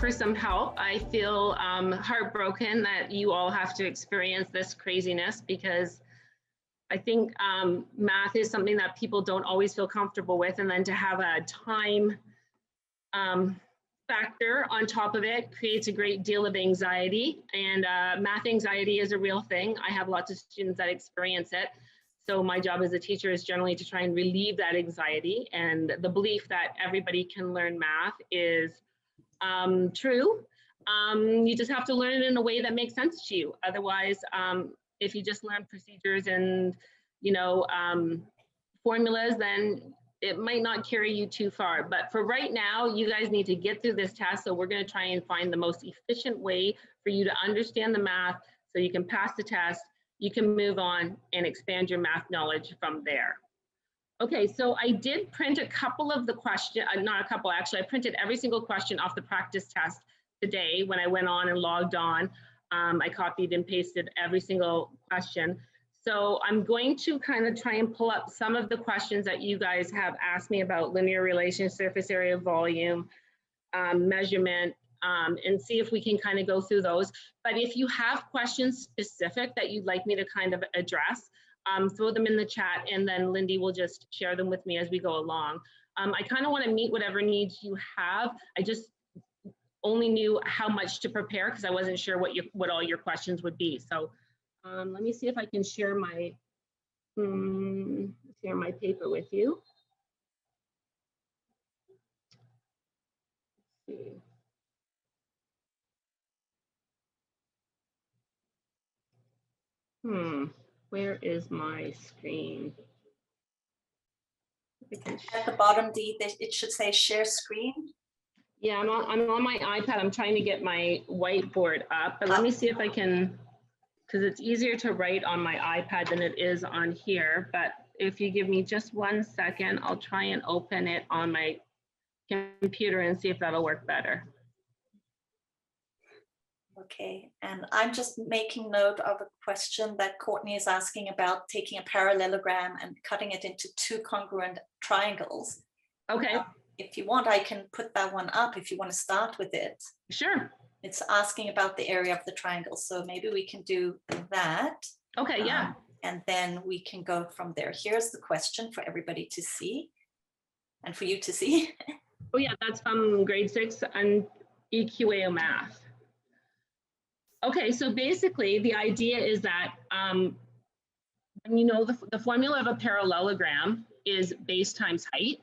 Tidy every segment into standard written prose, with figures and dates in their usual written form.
offer some help. I feel heartbroken that you all have to experience this craziness, because I think math is something that people don't always feel comfortable with, and then to have a time factor on top of it creates a great deal of anxiety, and math anxiety is a real thing. I have lots of students that experience it. So my job as a teacher is generally to try and relieve that anxiety, and the belief that everybody can learn math is true. You just have to learn it in a way that makes sense to you. Otherwise, if you just learn procedures and, you know, formulas, then it might not carry you too far. But for right now, you guys need to get through this test. So we're going to try and find the most efficient way for you to understand the math so you can pass the test, you can move on and expand your math knowledge from there. Okay, so I did print a couple of the questions, not a couple, actually, I printed every single question off the practice test today when I went on and logged on. I copied and pasted every single question. So I'm going to kind of try and pull up some of the questions that you guys have asked me about linear relations, surface area, volume, measurement, and see if we can kind of go through those. But if you have questions specific that you'd like me to kind of address, throw them in the chat, and then Lindy will just share them with me as we go along. I kind of want to meet whatever needs you have. I just only knew how much to prepare because I wasn't sure what all your questions would be. So let me see if I can share my paper with you. Let's see. Where is my screen? At the bottom, Dee, it should say share screen. Yeah, I'm on my iPad. I'm trying to get my whiteboard up, but let me see if I can, because it's easier to write on my iPad than it is on here. But if you give me just 1 second, I'll try and open it on my computer and see if that'll work better. Okay, and I'm just making note of a question that Courtney is asking about taking a parallelogram and cutting it into 2 congruent triangles. Okay. If you want, I can put that one up if you want to start with it. Sure. It's asking about the area of the triangle, so maybe we can do that. Okay, yeah. And then we can go from there. Here's the question for everybody to see and for you to see. Oh yeah, that's from grade 6 and EQAO math. Okay, so basically the idea is that, you know, the formula of a parallelogram is base times height.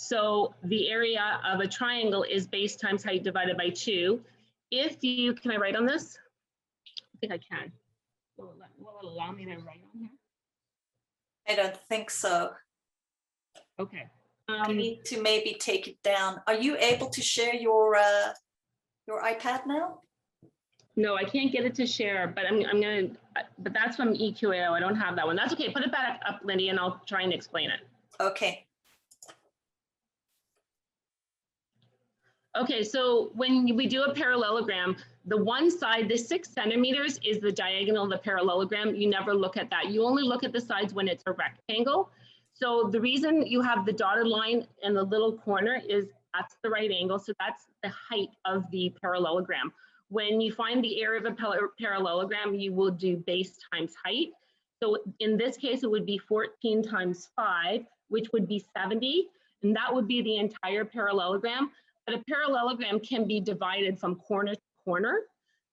So the area of a triangle is base times height divided by 2. If you, can I write on this? I think I can. Will it allow me to write on here? I don't think so. Okay. You need to maybe take it down. Are you able to share your iPad now? No, I can't get it to share, but but that's from EQAO. I don't have that one. That's okay. Put it back up, Lindy, and I'll try and explain it. Okay. Okay, so when we do a parallelogram, the one side, the 6 centimeters is the diagonal of the parallelogram. You never look at that. You only look at the sides when it's a rectangle. So the reason you have the dotted line in the little corner is that's the right angle. So that's the height of the parallelogram. When you find the area of a parallelogram, you will do base times height. So in this case, it would be 14 times 5, which would be 70. And that would be the entire parallelogram. But a parallelogram can be divided from corner to corner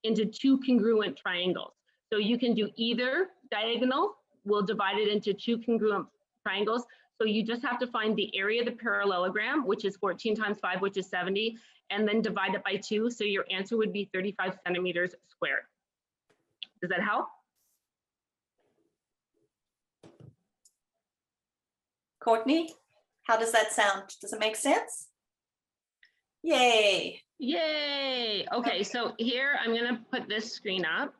into 2 congruent triangles. So you can do either diagonal, we'll divide it into 2 congruent triangles. So you just have to find the area of the parallelogram, which is 14 times 5, which is 70, and then divide it by 2. So your answer would be 35 centimeters squared. Does that help? Courtney, how does that sound? Does it make sense? Yay. Yay. Okay, so here I'm going to put this screen up.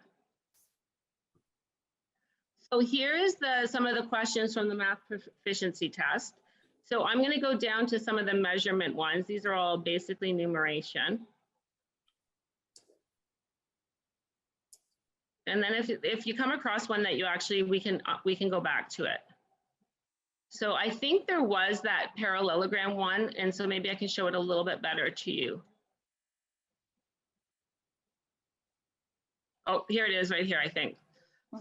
So here is some of the questions from the math proficiency test. So I'm going to go down to some of the measurement ones. These are all basically numeration. And then if you come across one that you actually, we can go back to it. So I think there was that parallelogram one, and so maybe I can show it a little bit better to you. Oh, here it is right here, I think.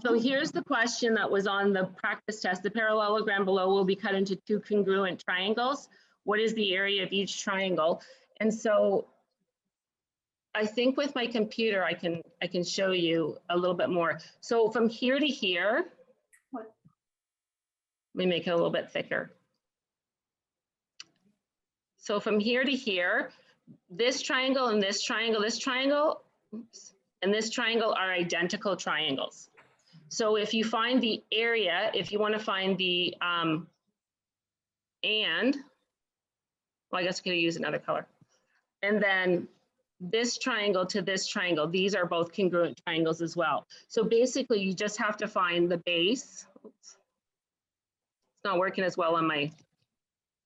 So here's the question that was on the practice test. The parallelogram below will be cut into two congruent triangles. What is the area of each triangle? And so I think with my computer, I can show you a little bit more. So from here to here, let me make it a little bit thicker. So from here to here, this triangle and this triangle, and this triangle are identical triangles. So if you find the area, if you want to find the well, I guess I could use another color. And then this triangle to this triangle, these are both congruent triangles as well. So basically you just have to find the base. Oops. It's not working as well on my,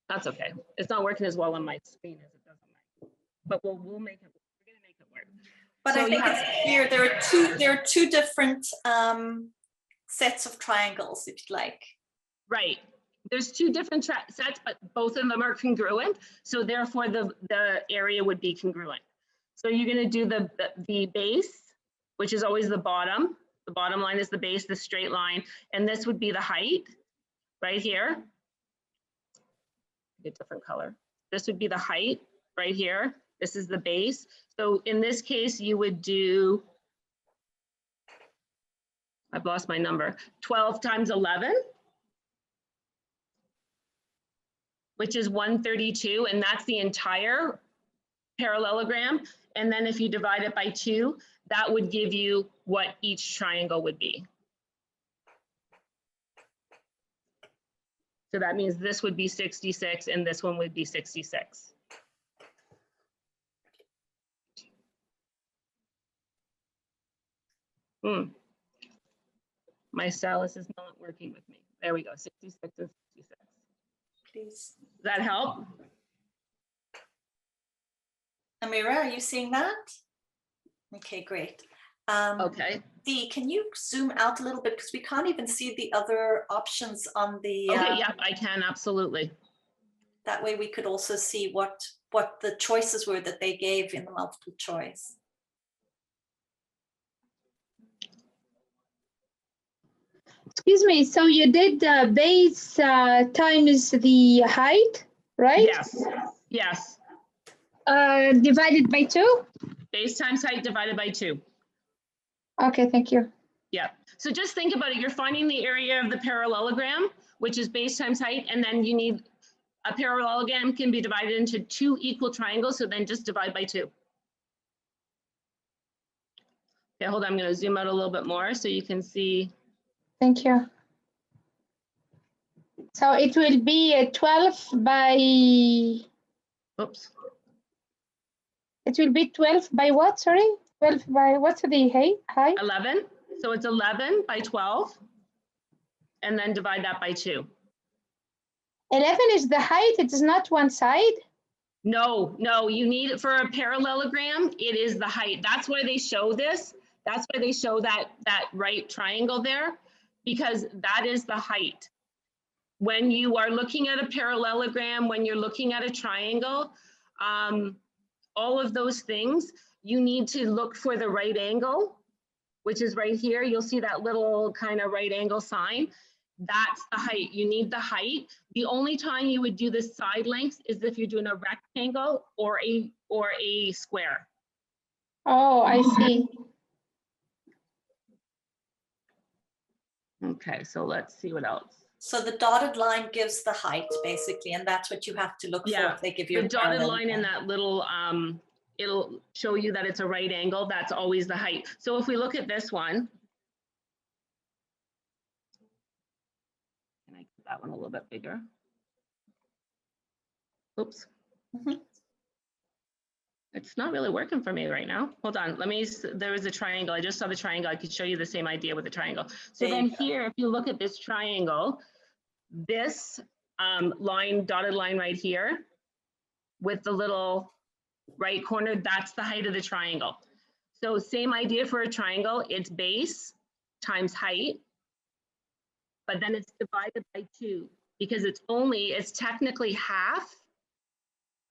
that's okay. It's not working as well on my screen as it does on mine, but we'll make it, we're gonna make it work. But so I think it's clear there are two different sets of triangles, if you'd like. Right. There's two different sets, but both of them are congruent. So therefore the area would be congruent. So you're going to do the base, which is always the bottom. The bottom line is the base, the straight line. And this would be the height right here. A different color. This would be the height right here. This is the base. So in this case, you would do, I've lost my number, 12 times 11. Which is 132, and that's the entire parallelogram. And then if you divide it by 2, that would give you what each triangle would be. So that means this would be 66 and this one would be 66. My stylus is not working with me. There we go, 66 and 66. Please. Does that help? Amira, are you seeing that? Okay, great. Okay. Dee, can you zoom out a little bit because we can't even see the other options on the. Okay, yeah, I can absolutely. That way we could also see what the choices were that they gave in the multiple choice. Excuse me, so you did base times the height, right? Yes, yes. Divided by 2? Base times height divided by 2. Okay, thank you. Yeah, so just think about it. You're finding the area of the parallelogram, which is base times height, and then you need a parallelogram can be divided into 2 equal triangles, so then just divide by 2. Okay, hold on, I'm going to zoom out a little bit more so you can see. Thank you. So it will be 12 by. Oops. It will be 12 by what? Sorry, 12 by what's the height? 11. So it's 11 by 12, and then divide that by 2. 11 is the height. It is not one side. No, no, you need it for a parallelogram. It is the height. That's why they show this. That's why they show that right triangle there, because that is the height. When you are looking at a parallelogram, when you're looking at a triangle, all of those things, you need to look for the right angle, which is right here. You'll see that little kind of right angle sign. That's the height. You need the height. The only time you would do the side lengths is if you're doing a rectangle or a square. Oh, I see. Okay, so let's see what else. So the dotted line gives the height basically, and that's what you have to look for if they give you the a dotted line in that little, it'll show you that it's a right angle. That's always the height. So if we look at this one, can I get that one a little bit bigger? Oops. It's not really working for me right now. Hold on, let me, there was a triangle. I just saw the triangle. I could show you the same idea with the triangle. So then here, if you look at this triangle, this line, dotted line right here with the little right corner, that's the height of the triangle. So same idea for a triangle, it's base times height, but then it's divided by 2 because it's technically half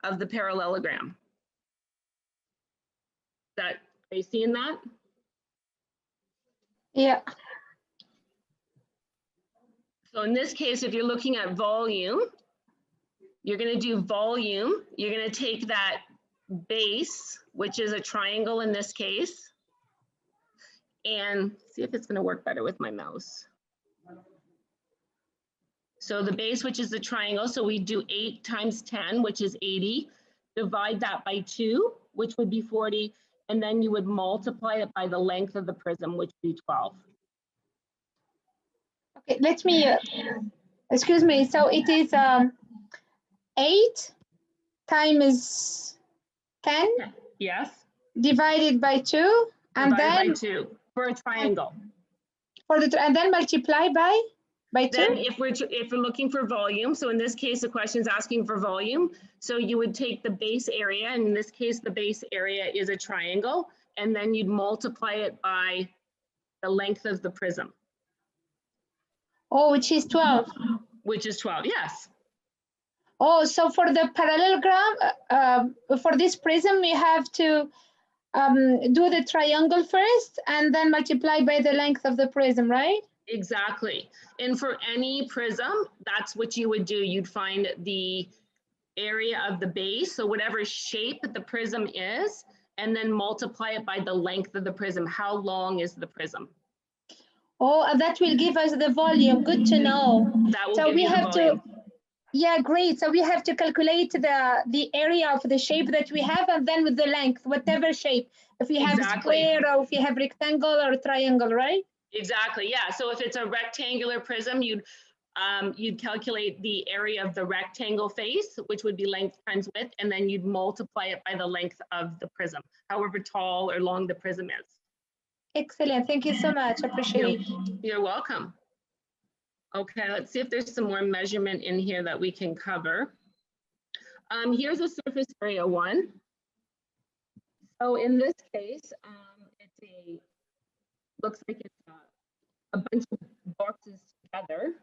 of the parallelogram. Are you seeing that? Yeah. So in this case, if you're looking at volume, you're going to do volume. You're going to take that base, which is a triangle in this case, and see if it's going to work better with my mouse. So the base, which is the triangle, so we do 8 times 10, which is 80. Divide that by 2, which would be 40, and then you would multiply it by the length of the prism, which would be 12. Okay, let me, excuse me. So it is 8 times 10 Yes. divided by 2, and Divided then by 2 for a triangle. and then multiply by 2. Then if we're looking for volume, so in this case the question is asking for volume, so you would take the base area, and in this case the base area is a triangle, and then you'd multiply it by the length of the prism. Oh, which is 12. Which is 12, yes. Oh, so for the parallelogram, for this prism, we have to do the triangle first and then multiply by the length of the prism, right? Exactly. And for any prism, that's what you would do. You'd find the area of the base, so whatever shape the prism is, and then multiply it by the length of the prism. How long is the prism? Oh, that will give us the volume. Good to know. That will So give we you the have volume. Yeah, great. So we have to calculate the area of the shape that we have, and then with the length, whatever shape. If we have Exactly. square, or if we have rectangle or triangle, right? Exactly, yeah. So if it's a rectangular prism, you'd calculate the area of the rectangle face, which would be length times width, and then you'd multiply it by the length of the prism, however tall or long the prism is. Excellent. Thank you so much. Appreciate it. You're welcome. Okay, let's see if there's some more measurement in here that we can cover. Here's a surface area 1. So in this case, looks like it's a bunch of boxes together.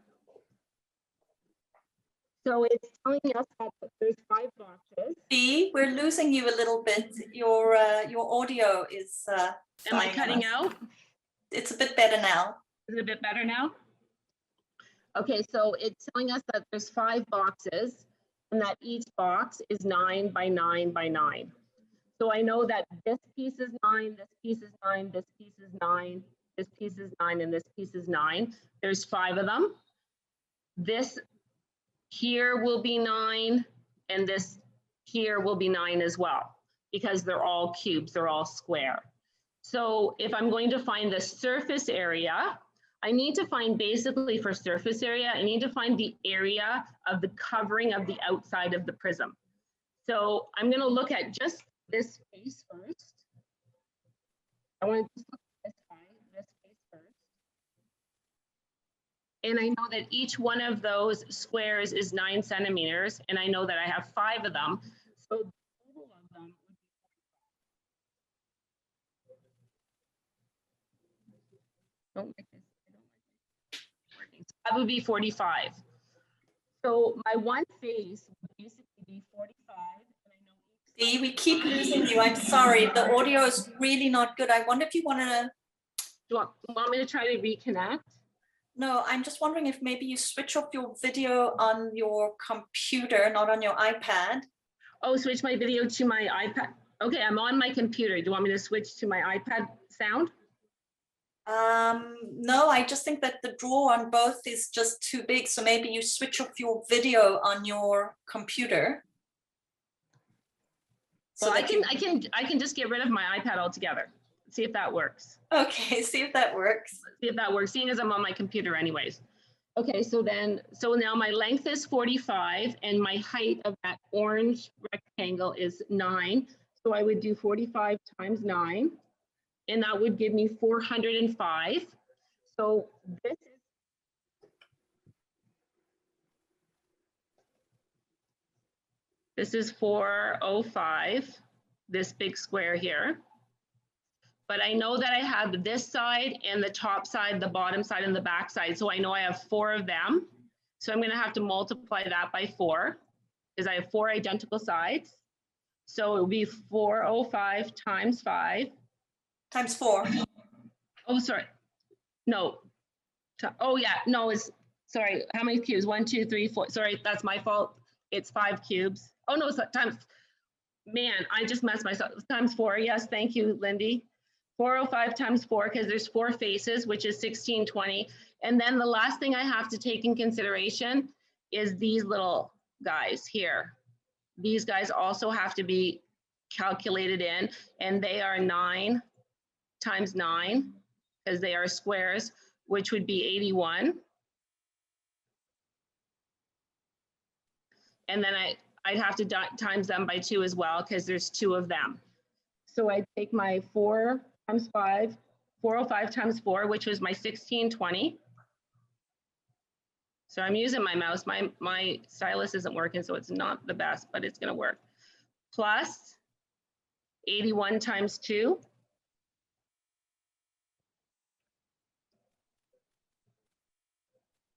So it's telling us that there's 5 boxes. Dee, we're losing you a little bit. Your audio is. Am I cutting out? It's a bit better now. Is it a bit better now? Okay, so it's telling us that there's 5 boxes and that each box is 9 by 9 by 9. So I know that this piece is 9, this piece is 9, this piece is 9, this piece is 9, and this piece is 9. There's 5 of them. This here will be 9, and this here will be 9 as well, because they're all cubes, they're all square. So if I'm going to find the surface area, I need to find, basically for surface area, I need to find the area of the covering of the outside of the prism. So I'm going to look at just this face first. I want to just look at this face first. And I know that each one of those squares is 9 centimeters, and I know that I have 5 of them. So the total of them would be 45. Don't like this. That would be 45. So my one face would basically be 45. And I know Dee, we keep losing you. I'm sorry. The audio is really not good. I wonder if you want to. Do you want me to try to reconnect? No, I'm just wondering if maybe you switch off your video on your computer, not on your iPad. Oh, switch my video to my iPad. Okay, I'm on my computer. Do you want me to switch to my iPad sound? No, I just think that the draw on both is just too big. So maybe you switch off your video on your computer. So well, I can just get rid of my iPad altogether. See if that works. Okay, see if that works. See if that works, seeing as I'm on my computer anyways. Okay, so now my length is 45 and my height of that orange rectangle is 9. So I would do 45 times 9. And that would give me 405. So this is 405, this big square here. But I know that I have this side and the top side, the bottom side, and the back side. So I know I have 4 of them. So I'm going to have to multiply that by 4 because I have 4 identical sides. So it would be 405 times 5. Times 4. Oh, sorry. No. Oh yeah, no, it's, sorry, how many cubes? 1, 2, 3, 4. Sorry, that's my fault. It's 5 cubes. Oh no, it's times, man, I just messed myself. Times 4, yes, thank you, Lindy. 405 times 4, because there's 4 faces, which is 1620. And then the last thing I have to take in consideration is these little guys here. These guys also have to be calculated in, and they are 9 times 9, because they are squares, which would be 81. And then I'd have to times them by 2 as well, because there's 2 of them. So I'd take my 4 times 5, 405 times 4, which was my 1620. So I'm using my mouse. My stylus isn't working, so it's not the best, but it's going to work. Plus 81 times 2.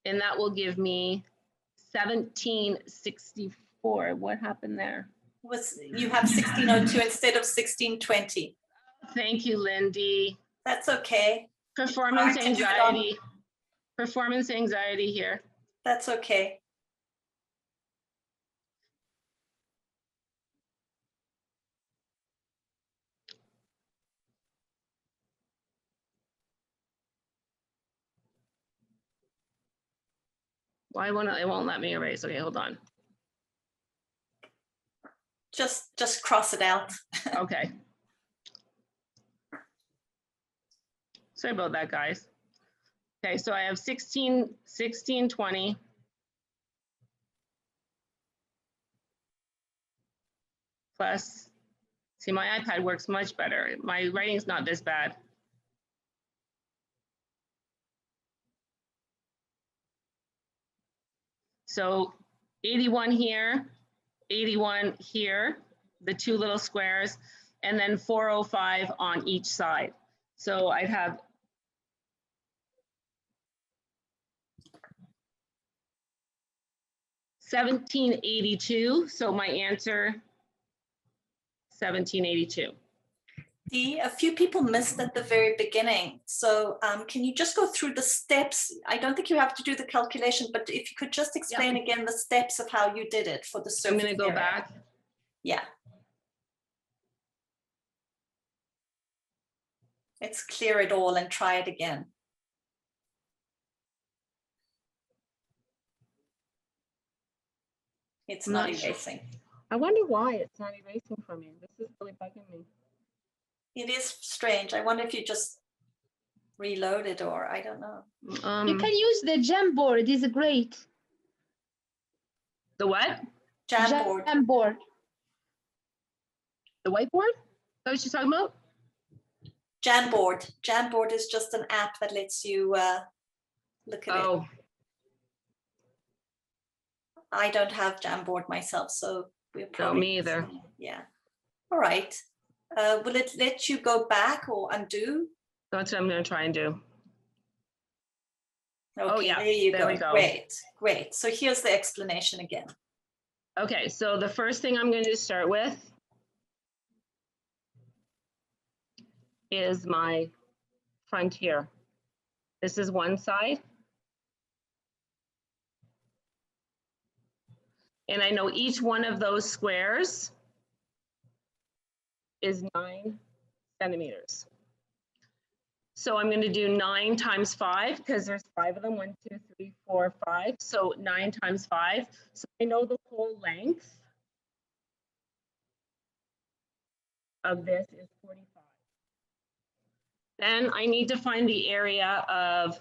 And that will give me 1764. What happened there? You have 1602 instead of 1620. Thank you, Lindy. That's okay. Performance anxiety. Performance anxiety here. That's okay. Why won't it won't let me erase? Okay, hold on. Just cross it out. Okay. Sorry about that, guys. Okay, so I have 1620 plus, see, my iPad works much better. My writing's not this bad. So 81 here, 81 here, the 2 little squares, and then 405 on each side. So I'd have 1782. So my answer, 1782. Dee, a few people missed at the very beginning. So can you just go through the steps? I don't think you have to do the calculation, but if you could just explain again the steps of how you did it for the surface I'm going to go area. back. Yeah. Let's clear it all and try it again. It's not erasing. I wonder why it's not erasing for me. This is really bugging me. It is strange. I wonder if you just reload it, or I don't know. You can use the Jamboard, it's great. The what? Jamboard. Jamboard. The whiteboard? Is that what you're talking about? Jamboard. Jamboard is just an app that lets you look at it. I don't have Jamboard myself, so we're probably. No, me either. Yeah. All right. Will it let you go back or undo? That's what I'm going to try and do. Okay, oh, yeah. There you there go. We go. Great, great. So here's the explanation again. Okay, so the first thing I'm going to start with is my front here. This is one side. And I know each one of those squares is 9 centimeters. So I'm going to do 9 times 5 because there's 5 of them. 1, 2, 3, 4, 5. So 9 times 5. So I know the whole length of this is 45. Then I need to find the area of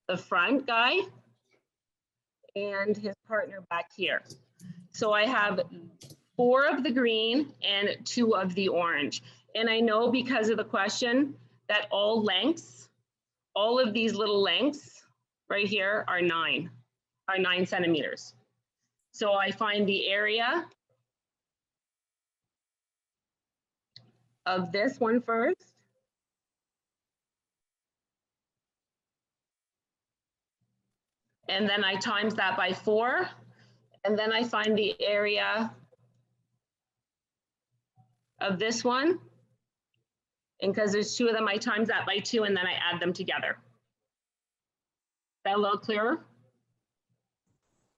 the front guy and his partner back here. So I have 4 of the green and 2 of the orange. And I know because of the question that all lengths, all of these little lengths right here are 9 centimeters. So I find the area of this one first. And then I times that by 4. And then I find the area of this one. And because there's 2 of them, I times that by 2 and then I add them together. That a little clearer?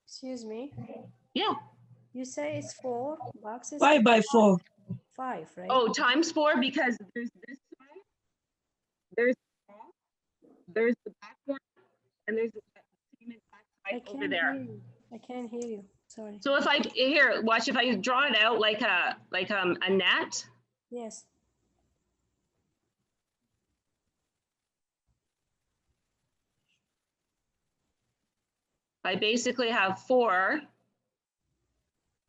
Excuse me. Yeah. You say it's 4 boxes? 5 by 4. 5, right? Oh, times 4 because there's this side, there's the back one, and there's the same exact I side over can't there. hear you. I can't hear you. Sorry. So if watch, if I draw it out like a net, Yes. I basically have 4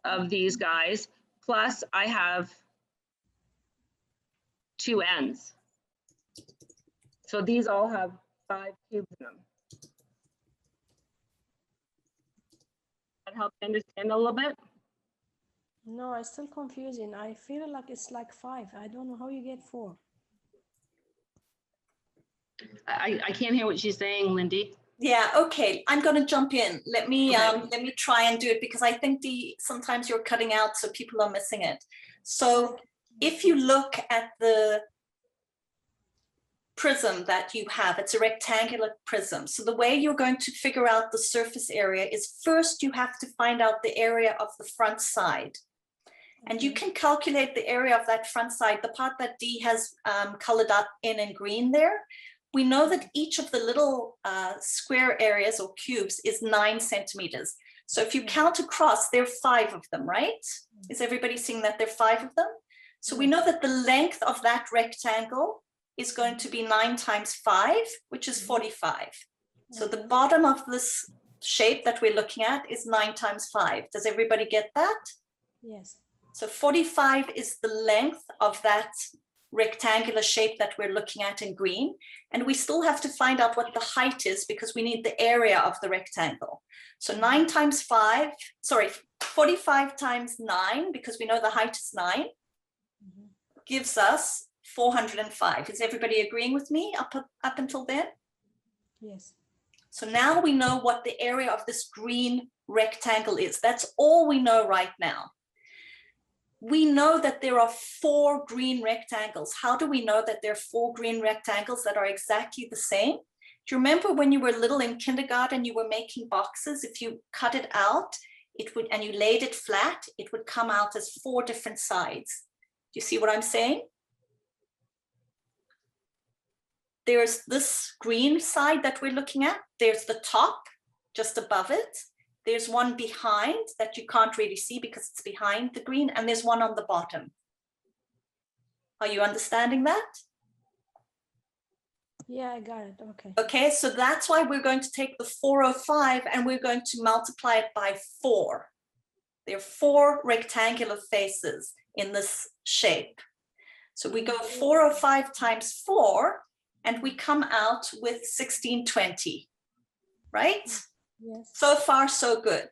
of these guys, plus I have 2 ends. So these all have 5 cubes in them. That help you understand a little bit? No, it's still confusing. I feel like it's like 5. I don't know how you get 4. I can't hear what she's saying, Lindy. Yeah, okay, I'm going to jump in. Let me try and do it because I think sometimes you're cutting out so people are missing it. So if you look at the prism that you have, it's a rectangular prism. So the way you're going to figure out the surface area is first you have to find out the area of the front side. And you can calculate the area of that front side, the part that Dee has colored up in green there. We know that each of the little square areas or cubes is 9 centimeters. So if you count across, there are 5 of them, right? Is everybody seeing that there are 5 of them? So we know that the length of that rectangle is going to be 9 times 5, which is 45. So the bottom of this shape that we're looking at is 9 times 5. Does everybody get that? Yes. So 45 is the length of that rectangular shape that we're looking at in green. And we still have to find out what the height is because we need the area of the rectangle. So 9 times 5, sorry, 45 times 9, because we know the height is 9, gives us 405. Is everybody agreeing with me up until then? Yes. So now we know what the area of this green rectangle is. That's all we know right now. We know that there are 4 green rectangles. How do we know that there are 4 green rectangles that are exactly the same? Do you remember when you were little in kindergarten, you were making boxes? If you cut it out, it would, and you laid it flat, it would come out as 4 different sides. Do you see what I'm saying? There's this green side that we're looking at. There's the top just above it. There's one behind that you can't really see because it's behind the green, and there's one on the bottom. Are you understanding that? Yeah, I got it. Okay. Okay, so that's why we're going to take the 405 and we're going to multiply it by 4. There are 4 rectangular faces in this shape. So we go 405 times 4 and we come out with 1620, right? Yes. So far, so good.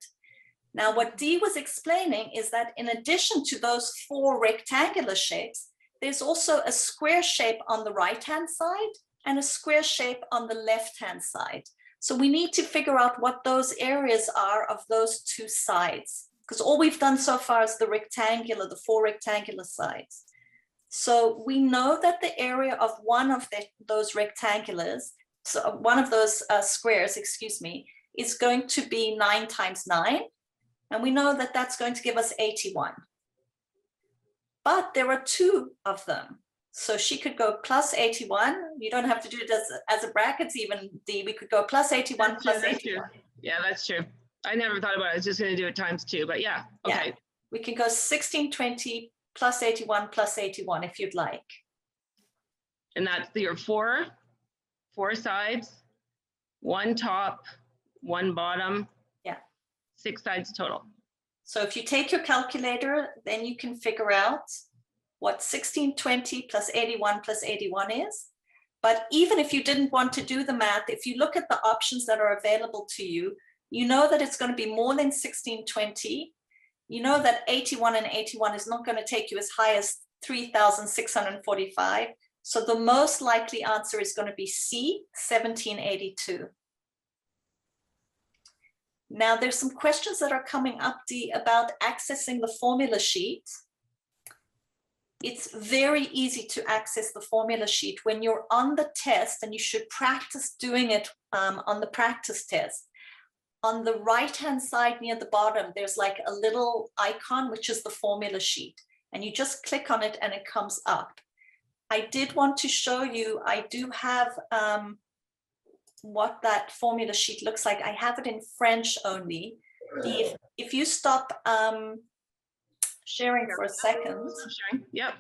Now, what Dee was explaining is that in addition to those 4 rectangular shapes, there's also a square shape on the right-hand side and a square shape on the left-hand side. So we need to figure out what those areas are of those 2 sides, because all we've done so far is the 4 rectangular sides. So we know that the area of one of those rectangulars, so one of those squares, excuse me, is going to be 9 times 9. And we know that that's going to give us 81. But there are 2 of them. So she could go plus 81. You don't have to do it as a brackets even, Dee. We could go plus 81 That's plus true, that's 81. true. Yeah, that's true. I never thought about it. I was just going to do it times 2, but yeah, okay. Yeah. We can go 1620 plus 81 plus 81 if you'd like. And that's your 4 sides, 1 top, 1 bottom. Yeah. 6 sides total. So if you take your calculator, then you can figure out what 1620 plus 81 is. But even if you didn't want to do the math, if you look at the options that are available to you, you know that it's going to be more than 1620. You know that 81 and 81 is not going to take you as high as 3,645. So the most likely answer is going to be C, 1782. Now there's some questions that are coming up, Dee, about accessing the formula sheet. it's very easy to access the formula sheet when you're on the test, and you should practice doing it on the practice test. On the right-hand side near the bottom, there's like a little icon, which is the formula sheet. And you just click on it and it comes up. I did want to show you, I do have what that formula sheet looks like. I have it in French only. If you stop sharing for a second. Sharing. Yep.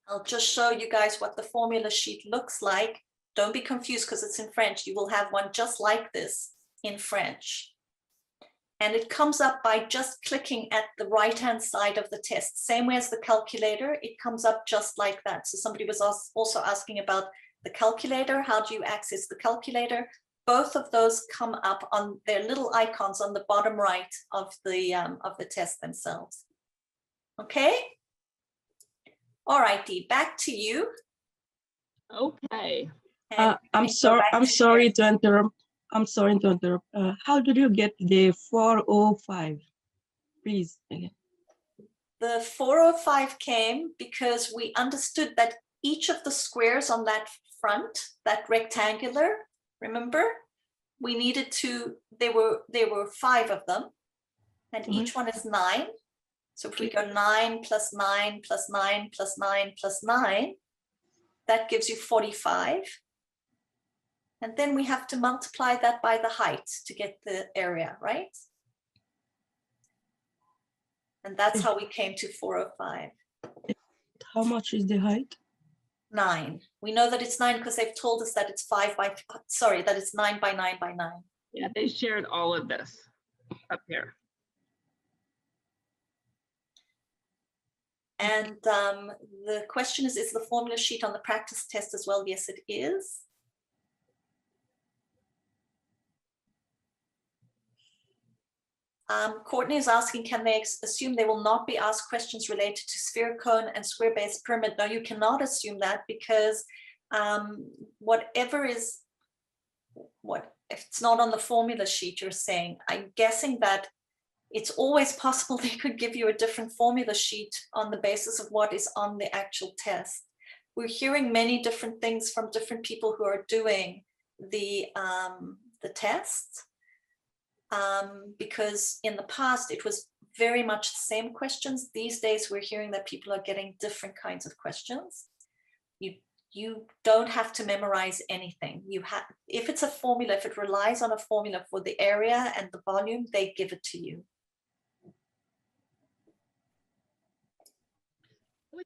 I'll just show you guys what the formula sheet looks like. Don't be confused because it's in French. You will have one just like this in French. And it comes up by just clicking at the right-hand side of the test. Same way as the calculator, it comes up just like that. So somebody was also asking about the calculator. How do you access the calculator? Both of those come up on their little icons on the bottom right of the test themselves. Okay. All right, Dee, back to you. Okay. I'm sorry to interrupt. I'm sorry to interrupt. How did you get the 405? Please. Again. The 405 came because we understood that each of the squares on that front, that rectangular, remember, we needed to, there were 5 of them, and each one is 9. So if we go 9 plus 9 plus 9 plus 9 plus 9, that gives you 45. And then we have to multiply that by the height to get the area, right? And that's how we came to 405. How much is the height? 9. We know that it's 9 because they've told us that it's 9 by 9 by 9. Yeah, they shared all of this up here. And the question is the formula sheet on the practice test as well? Yes, it is. Courtney is asking, can they assume they will not be asked questions related to sphere, cone, and square-based pyramid? No, you cannot assume that, because whatever is, if it's not on the formula sheet, you're saying, I'm guessing that it's always possible they could give you a different formula sheet on the basis of what is on the actual test. We're hearing many different things from different people who are doing the test. Because in the past, it was very much the same questions. These days, we're hearing that people are getting different kinds of questions. You don't have to memorize anything. If it's a formula, if it relies on a formula for the area and the volume, they give it to you.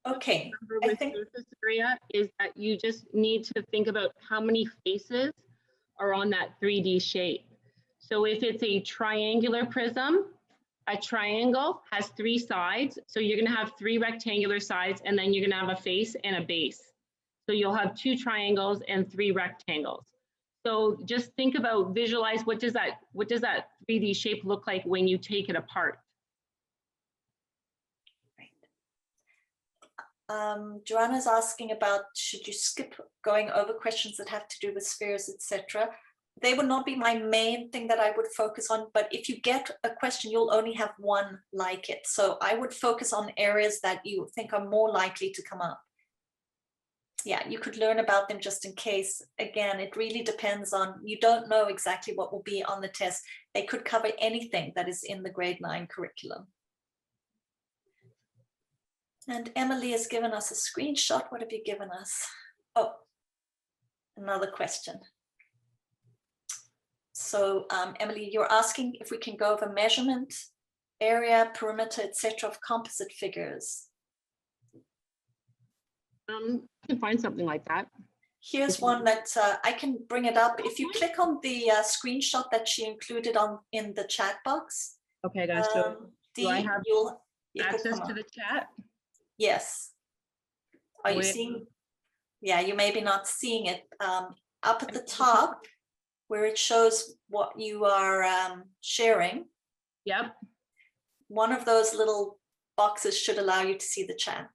Okay, I think surface area is that you just need to think about how many faces are on that 3D shape. So if it's a triangular prism, a triangle has 3 sides. So you're going to have 3 rectangular sides, and then you're going to have a face and a base. So you'll have 2 triangles and 3 rectangles. So just think about, visualize, what does that 3D shape look like when you take it apart? Joanna's asking about, should you skip going over questions that have to do with spheres, etc. They would not be my main thing that I would focus on, but if you get a question, you'll only have one like it. So I would focus on areas that you think are more likely to come up. Yeah, you could learn about them just in case. Again, it really depends on, you don't know exactly what will be on the test. They could cover anything that is in the grade 9 curriculum. And Emily has given us a screenshot. What have you given us? Oh, another question. So Emily, you're asking if we can go over measurement, area, perimeter, etc. of composite figures. I can find something like that. Here's one that I can bring it up. If you click on the screenshot that she included in the chat box. Okay, guys. So do I have access to the chat? Yes. Are you seeing? Yeah, you may be not seeing it. Up at the top, where it shows what you are sharing. Yep. One of those little boxes should allow you to see the chat.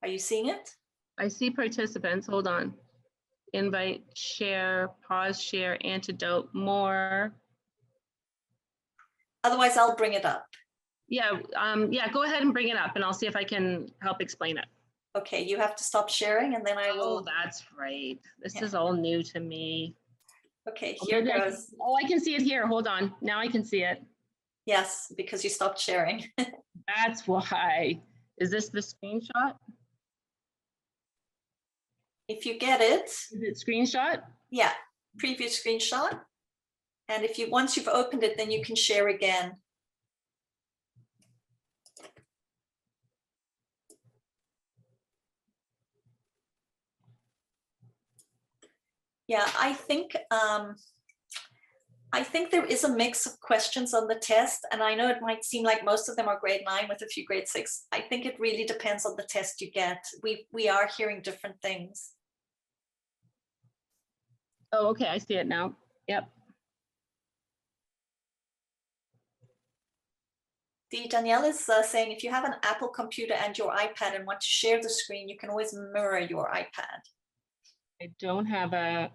Are you seeing it? I see participants. Hold on. Invite, share, pause, share, antidote, more. Otherwise, I'll bring it up. Yeah, yeah, go ahead and bring it up and I'll see if I can help explain it. Okay, you have to stop sharing and then I Oh, will. that's right. This Yeah. is all new to me. Okay, Oh, here maybe goes. I can see it here. Hold on. Now I can see it. Yes, because you stopped sharing. That's why. Is this the screenshot? If you get it, Is it screenshot? yeah, preview screenshot. And if you, once you've opened it, then you can share again. Yeah, I think there is a mix of questions on the test, and I know it might seem like most of them are grade 9 with a few grade 6. I think it really depends on the test you get. We are hearing different things. Oh, okay, I see it now. Yep. Danielle is saying if you have an Apple computer and your iPad and want to share the screen, you can always mirror your iPad. I don't have a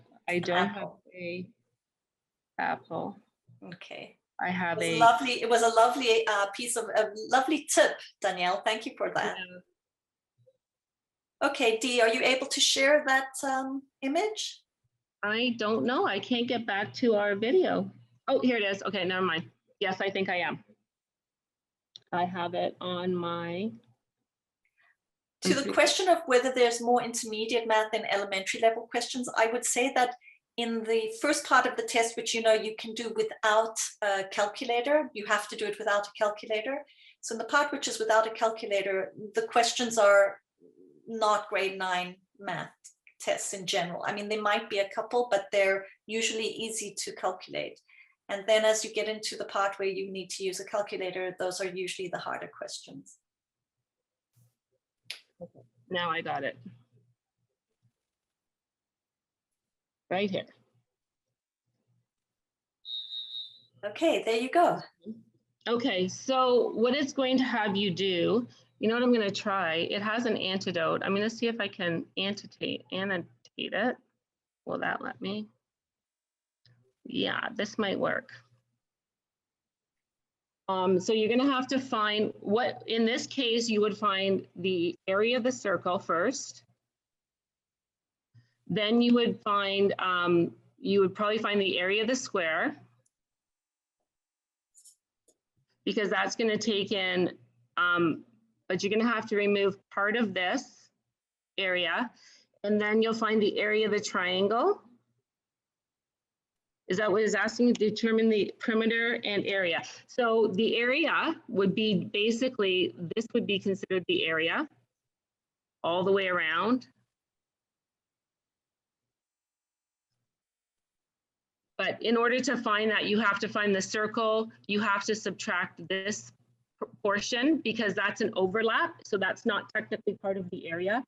Apple. Okay. I have It a was a lovely piece of a lovely tip, Danielle. Thank you for that. Yeah. Okay, Dee, are you able to share that image? I don't know. I can't get back to our video. Oh, here it is. Okay, never mind. Yes, I think I am. I have it on my. To the question of whether there's more intermediate math than elementary level questions, I would say that in the first part of the test, which you know you can do without a calculator, you have to do it without a calculator. So in the part which is without a calculator, the questions are not grade 9 math tests in general. I mean, there might be a couple, but they're usually easy to calculate. And then as you get into the part where you need to use a calculator, those are usually the harder questions. Okay. Now I got it. Right here. Okay, there you go. Okay, so what it's going to have you do, you know what I'm going to try? It has an antidote. I'm going to see if I can annotate it. Will that let me? Yeah, this might work. So you're going to have to find what, in this case, you would find the area of the circle first. Then you would find, you would probably find the area of the square, because that's going to take in, but you're going to have to remove part of this area, and then you'll find the area of the triangle. Is that what it's asking you to determine the perimeter and area? So the area would be basically, this would be considered the area all the way around. But in order to find that, you have to find the circle, you have to subtract this portion because that's an overlap. So that's not technically part of the area.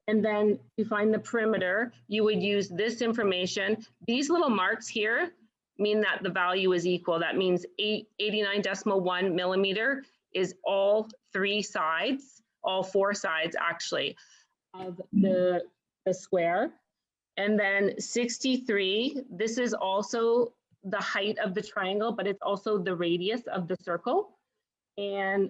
And then to find the perimeter, you would use this information. These little marks here mean that the value is equal. That means 89.1 millimeter is all 3 sides, all 4 sides actually, of the square. And then 63, this is also the height of the triangle, but it's also the radius of the circle. And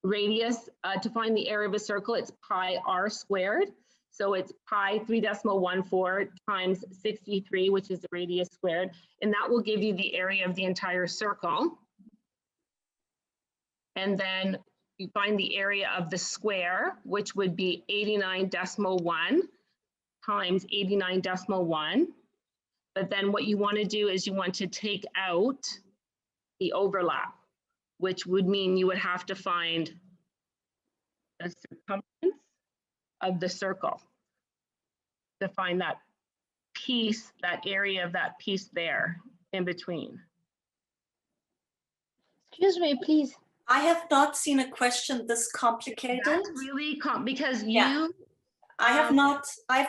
radius, to find the area of a circle, it's pi r squared. So it's pi 3.14 times 63, which is the radius squared. And that will give you the area of the entire circle. And then you find the area of the square, which would be 89.1 times 89.1. But then what you want to do is you want to take out the overlap, which would mean you would have to find the circumference of the circle to find that piece, that area of that piece there in between. Excuse me, please. I have not seen a question this complicated. That's really because Yeah. you. I have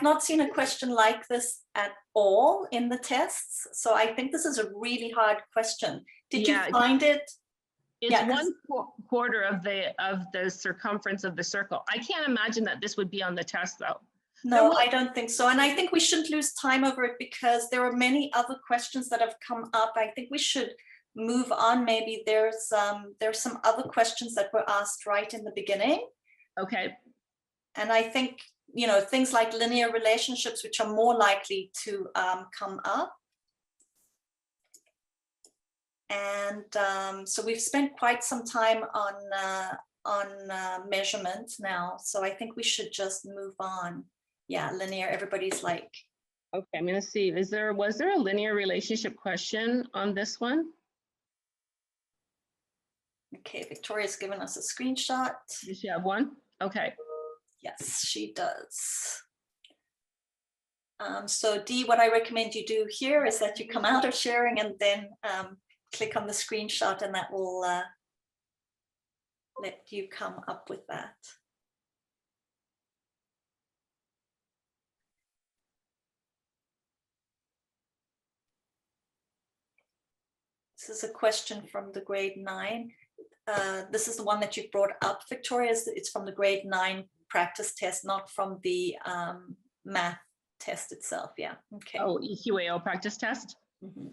not seen a question like this at all in the tests. So I think this is a really hard question. Did you find it? It's Yeah, 1/4 of the circumference of the circle. I can't imagine that this would be on the test though. No, I don't think so. And I think we shouldn't lose time over it because there are many other questions that have come up. I think we should move on, maybe there's some other questions that were asked right in the beginning. Okay. And I think, you know, things like linear relationships, which are more likely to come up. And so we've spent quite some time on measurement now. So I think we should just move on. Yeah, linear, everybody's like. Okay, I'm gonna see, was there a linear relationship question on this one? Okay, Victoria's given us a screenshot. Does she have one? Okay. Yes, she does. So Dee, what I recommend you do here is that you come out of sharing and then click on the screenshot, and that will let you come up with that. This is a question from the grade 9. This is the one that you brought up, Victoria. It's from the grade 9 practice test, not from the math test itself. Yeah. Okay. Oh, EQAO practice test. Mm-hmm.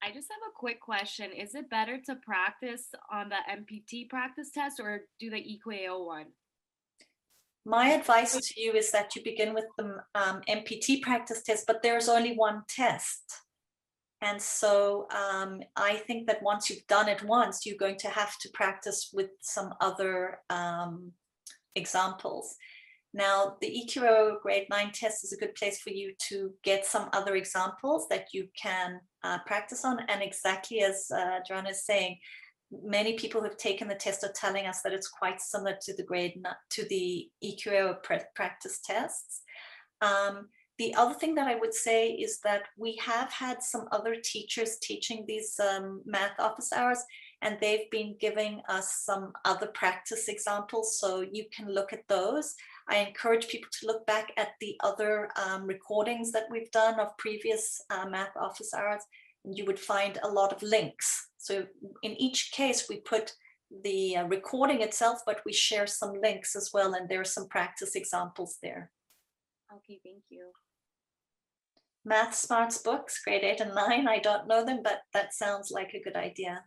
I just have a quick question. Is it better to practice on the MPT practice test or do the EQAO one? My advice to you is that you begin with the MPT practice test, but there's only one test. And so I think that once you've done it once, you're going to have to practice with some other examples. Now, the EQAO grade 9 test is a good place for you to get some other examples that you can practice on. And exactly as Joanna is saying, many people who have taken the test are telling us that it's quite similar to the EQAO practice tests. The other thing that I would say is that we have had some other teachers teaching these math office hours, and they've been giving us some other practice examples, so you can look at those. I encourage people to look back at the other recordings that we've done of previous math office hours, and you would find a lot of links. So in each case, we put the recording itself, but we share some links as well, and there are some practice examples there. Okay, thank you. Math Smarts books, grade 8 and 9. I don't know them, but that sounds like a good idea.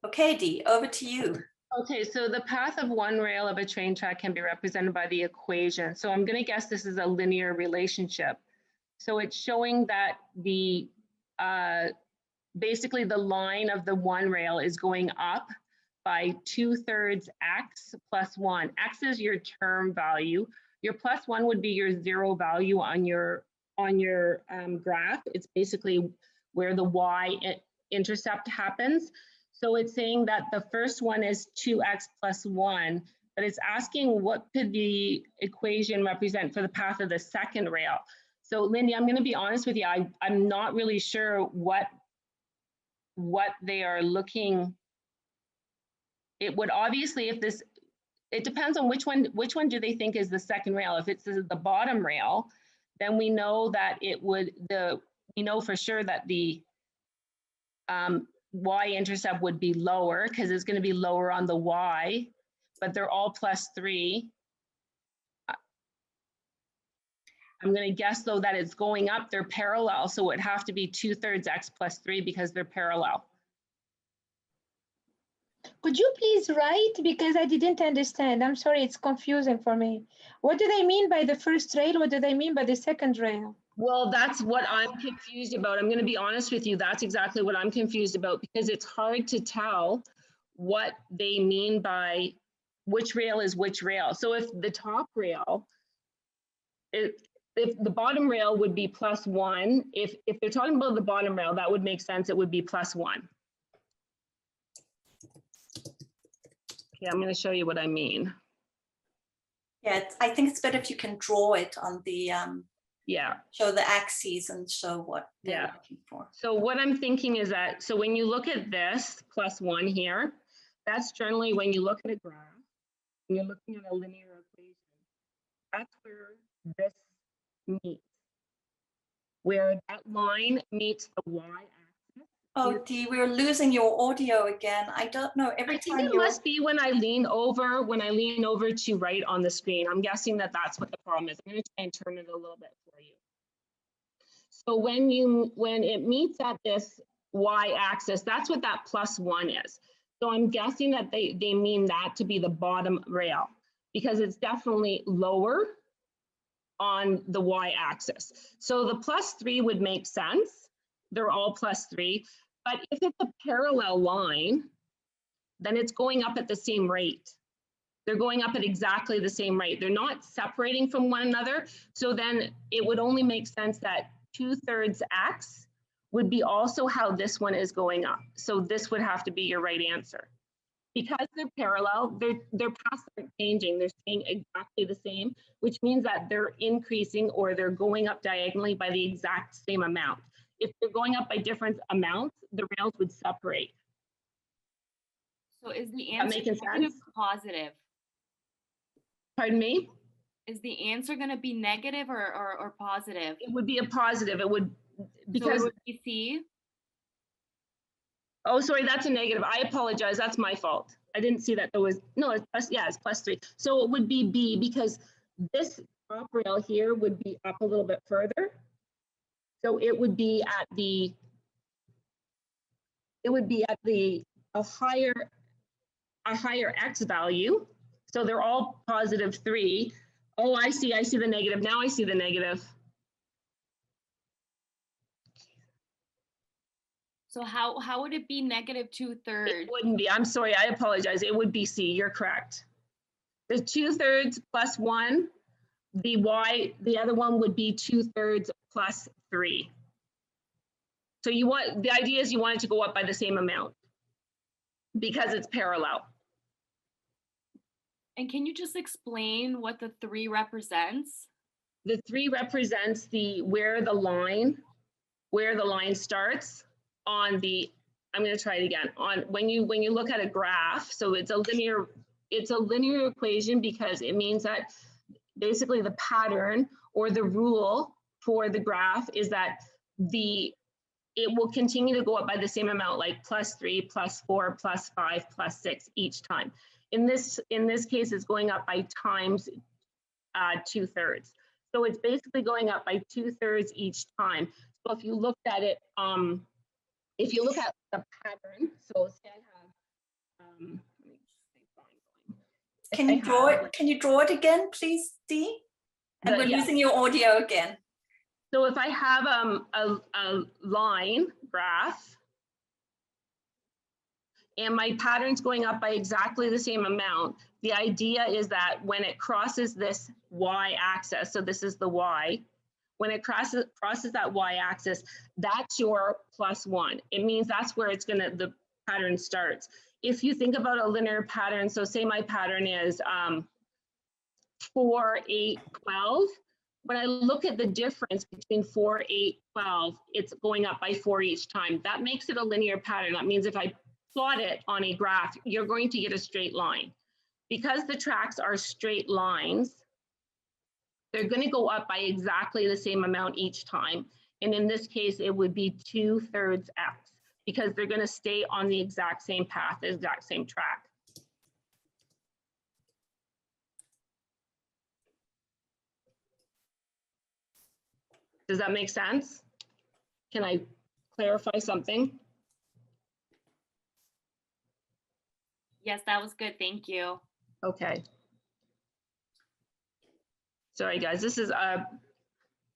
Okay, Dee, over to you. Okay, so the path of one rail of a train track can be represented by the equation. So I'm going to guess this is a linear relationship. So it's showing that the basically the line of the one rail is going up by 2/3 x plus 1. X is your term value. Your plus 1 would be your 0 value on your graph. It's basically where the y-intercept happens. So it's saying that the first one is 2x plus 1, but it's asking what could the equation represent for the path of the second rail. So Lindy, I'm going to be honest with you, I'm not really sure what they are looking. It would obviously, if this, it depends on which one do they think is the second rail. If it's the bottom rail, then we know that it would, we know for sure that the y-intercept would be lower because it's going to be lower on the y, but they're all +3. I'm going to guess though that it's going up, they're parallel, so it would have to be 2/3 x plus 3 because they're parallel. Could you please write, because I didn't understand. I'm sorry, it's confusing for me. What do they mean by the first rail? What do they mean by the second rail? Well, that's what I'm confused about. I'm going to be honest with you. That's exactly what I'm confused about, because it's hard to tell what they mean by which rail is which rail. So if the top rail, if the bottom rail would be +1, if they're talking about the bottom rail, that would make sense. It would be +1. Okay, I'm going to show you what I mean. Yeah, I think it's better if you can draw it on the yeah, show the axes and show what they're looking for. So what I'm thinking is that, so when you look at this +1 here, that's generally when you look at a graph, and you're looking at a linear equation, that's where this meets, where that line meets the y-axis Oh, Dee, we're losing your audio again. I don't know. Every I think time it you're must be when I lean over to write on the screen. I'm guessing that that's what the problem is. I'm going to try and turn it a little bit for you. So when it meets at this y-axis, that's what that +1 is. So I'm guessing that they mean that to be the bottom rail, because it's definitely lower on the y-axis. So the +3 would make sense. They're all +3. But if it's a parallel line, then it's going up at the same rate. They're going up at exactly the same rate. They're not separating from one another. So then it would only make sense that 2/3 x would be also how this one is going up. So this would have to be your right answer. Because they're parallel, their paths aren't changing. They're staying exactly the same, which means that they're increasing or they're going up diagonally by the exact same amount. If they're going up by different amounts, the rails would separate. So is the answer making negative sense? or positive? Pardon me? Is the answer going to be negative or positive? It would be a positive. It would, because, so it would be C? oh, sorry, that's a negative. I apologize. That's my fault. I didn't see that there was, no, it's plus, yeah, it's +3. So it would be B, because this top rail here would be up a little bit further. So it would be at the, a higher X value. So they're all +3. Oh, I see the negative. Now I see the negative. So how would it be negative 2/3? It wouldn't be. I'm sorry. I apologize. It would be C. You're correct. The 2/3 +1. The other one would be 2/3 +3. So the idea is you want it to go up by the same amount because it's parallel. And can you just explain what the 3 represents? The 3 represents where the line starts on the, I'm going to try it again, on when you look at a graph. So it's a linear equation, because it means that basically the pattern or the rule for the graph is that it will continue to go up by the same amount, like +3, +4, +5, +6 each time. In this case, it's going up by times 2/3. So it's basically going up by 2/3 each time. So if you looked at it, if you look at the pattern, so say I have, let me just Can you draw it? Can you draw it again, please, Dee? And we're losing your audio again. So if I have a line graph and my pattern's going up by exactly the same amount, the idea is that when it crosses this y-axis, so this is the y, when it crosses that y-axis, that's your +1. It means that's where the pattern starts. If you think about a linear pattern, so say my pattern is 4, 8, 12. When I look at the difference between 4, 8, 12, it's going up by 4 each time. That makes it a linear pattern. That means if I plot it on a graph, you're going to get a straight line. Because the tracks are straight lines, they're going to go up by exactly the same amount each time. And in this case, it would be 2/3 x, because they're going to stay on the exact same path, the exact same track. Does that make sense? Can I clarify something? Yes, that was good. Thank you. Okay. Sorry, guys. This is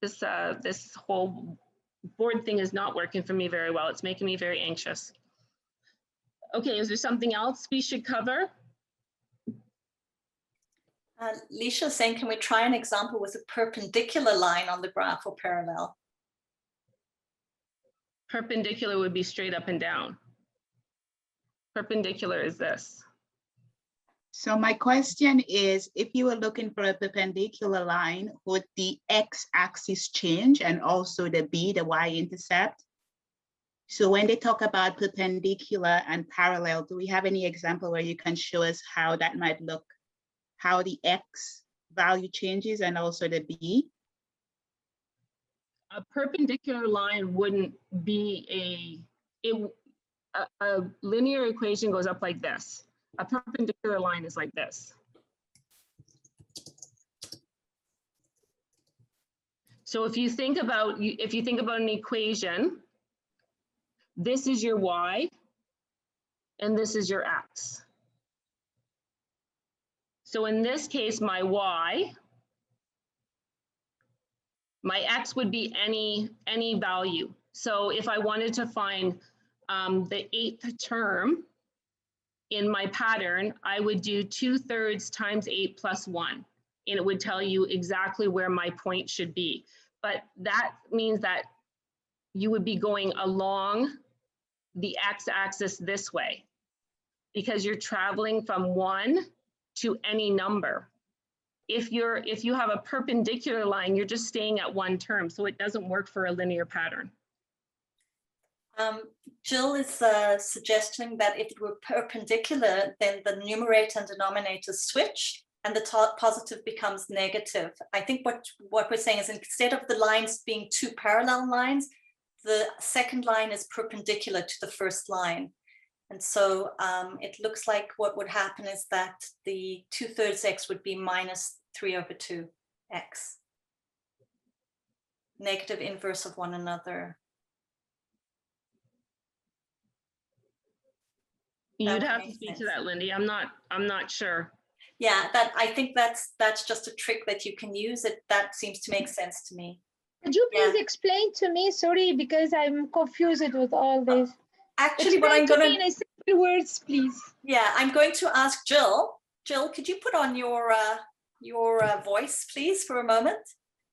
this whole board thing is not working for me very well. It's making me very anxious. Okay, is there something else we should cover? Leisha's saying, can we try an example with a perpendicular line on the graph or parallel? Perpendicular would be straight up and down. Perpendicular is this. So my question is, if you were looking for a perpendicular line, would the x-axis change and also the y-intercept? So when they talk about perpendicular and parallel, do we have any example where you can show us how that might look, how the x value changes and also the b? A perpendicular line wouldn't be a linear equation goes up like this. A perpendicular line is like this. So if you think about an equation, this is your y and this is your x. So in this case, my y, my x would be any value. So if I wanted to find the 8th term in my pattern, I would do 2/3 times 8 plus 1, and it would tell you exactly where my point should be. But that means that you would be going along the x-axis this way because you're traveling from 1 to any number. If you have a perpendicular line, you're just staying at one term, so it doesn't work for a linear pattern. Jill is suggesting that if it were perpendicular, then the numerator and denominator switch and the positive becomes negative. I think what we're saying is instead of the lines being two parallel lines, the second line is perpendicular to the first line. And so it looks like what would happen is that the 2/3 x would be minus 3/2 x. Negative inverse of one another. You'd have to speak to that, Lindy. I'm not sure. Yeah, I think that's just a trick that you can use. That seems to make sense to me. Could you please explain to me? Sorry, because I'm confused with all this. Actually, what I'm going to in simple words, please. Yeah, I'm going to ask Jill. Jill, could you put on your voice, please, for a moment?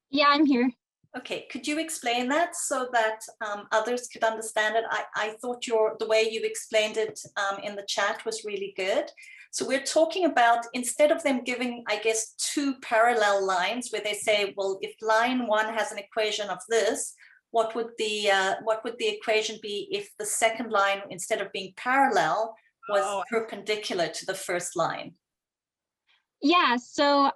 Yeah, I'm here. Okay, could you explain that so that others could understand it? I thought the way you explained it in the chat was really good. So we're talking about, instead of them giving, I guess, two parallel lines where they say, well, if line 1 has an equation of this, what would the equation be if the second line, instead of being parallel, was perpendicular to the first line? Yeah, so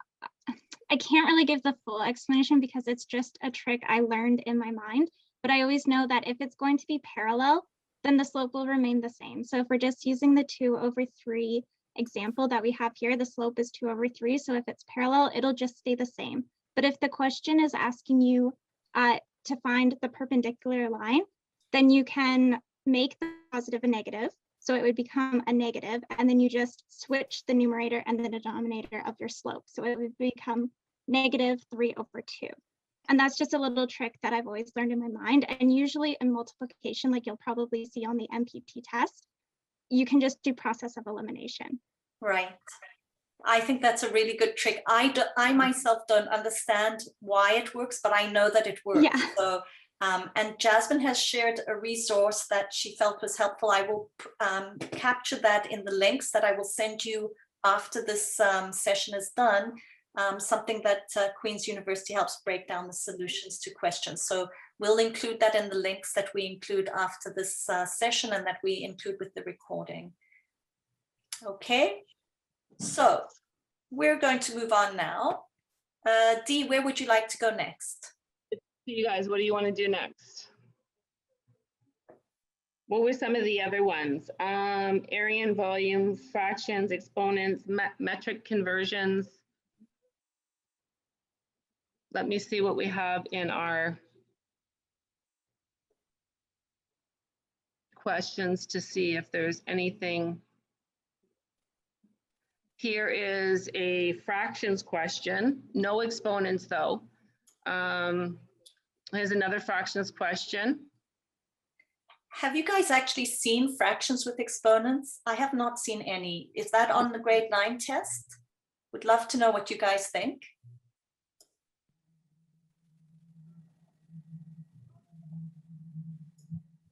I can't really give the full explanation because it's just a trick I learned in my mind, but I always know that if it's going to be parallel, then the slope will remain the same. So if we're just using the 2/3 example that we have here, the slope is 2/3. So if it's parallel, it'll just stay the same. But if the question is asking you to find the perpendicular line, then you can make the positive a negative. So it would become a negative, and then you just switch the numerator and the denominator of your slope. So it would become -3/2. And that's just a little trick that I've always learned in my mind. And usually in multiplication, like you'll probably see on the MPT test, you can just do process of elimination. Right. I think that's a really good trick. I myself don't understand why it works, but I know that it works. Yeah. So, and Jasmine has shared a resource that she felt was helpful. I will capture that in the links that I will send you after this session is done. Something that Queen's University helps break down the solutions to questions. So we'll include that in the links that we include after this session and that we include with the recording. Okay, so we're going to move on now. Dee, where would you like to go next? You guys, what do you want to do next? What were some of the other ones? Area and volume, fractions, exponents, metric conversions. Let me see what we have in our questions to see if there's anything. Here is a fractions question, no exponents though. Here's another fractions question. Have you guys actually seen fractions with exponents? I have not seen any. Is that on the grade 9 test? Would love to know what you guys think.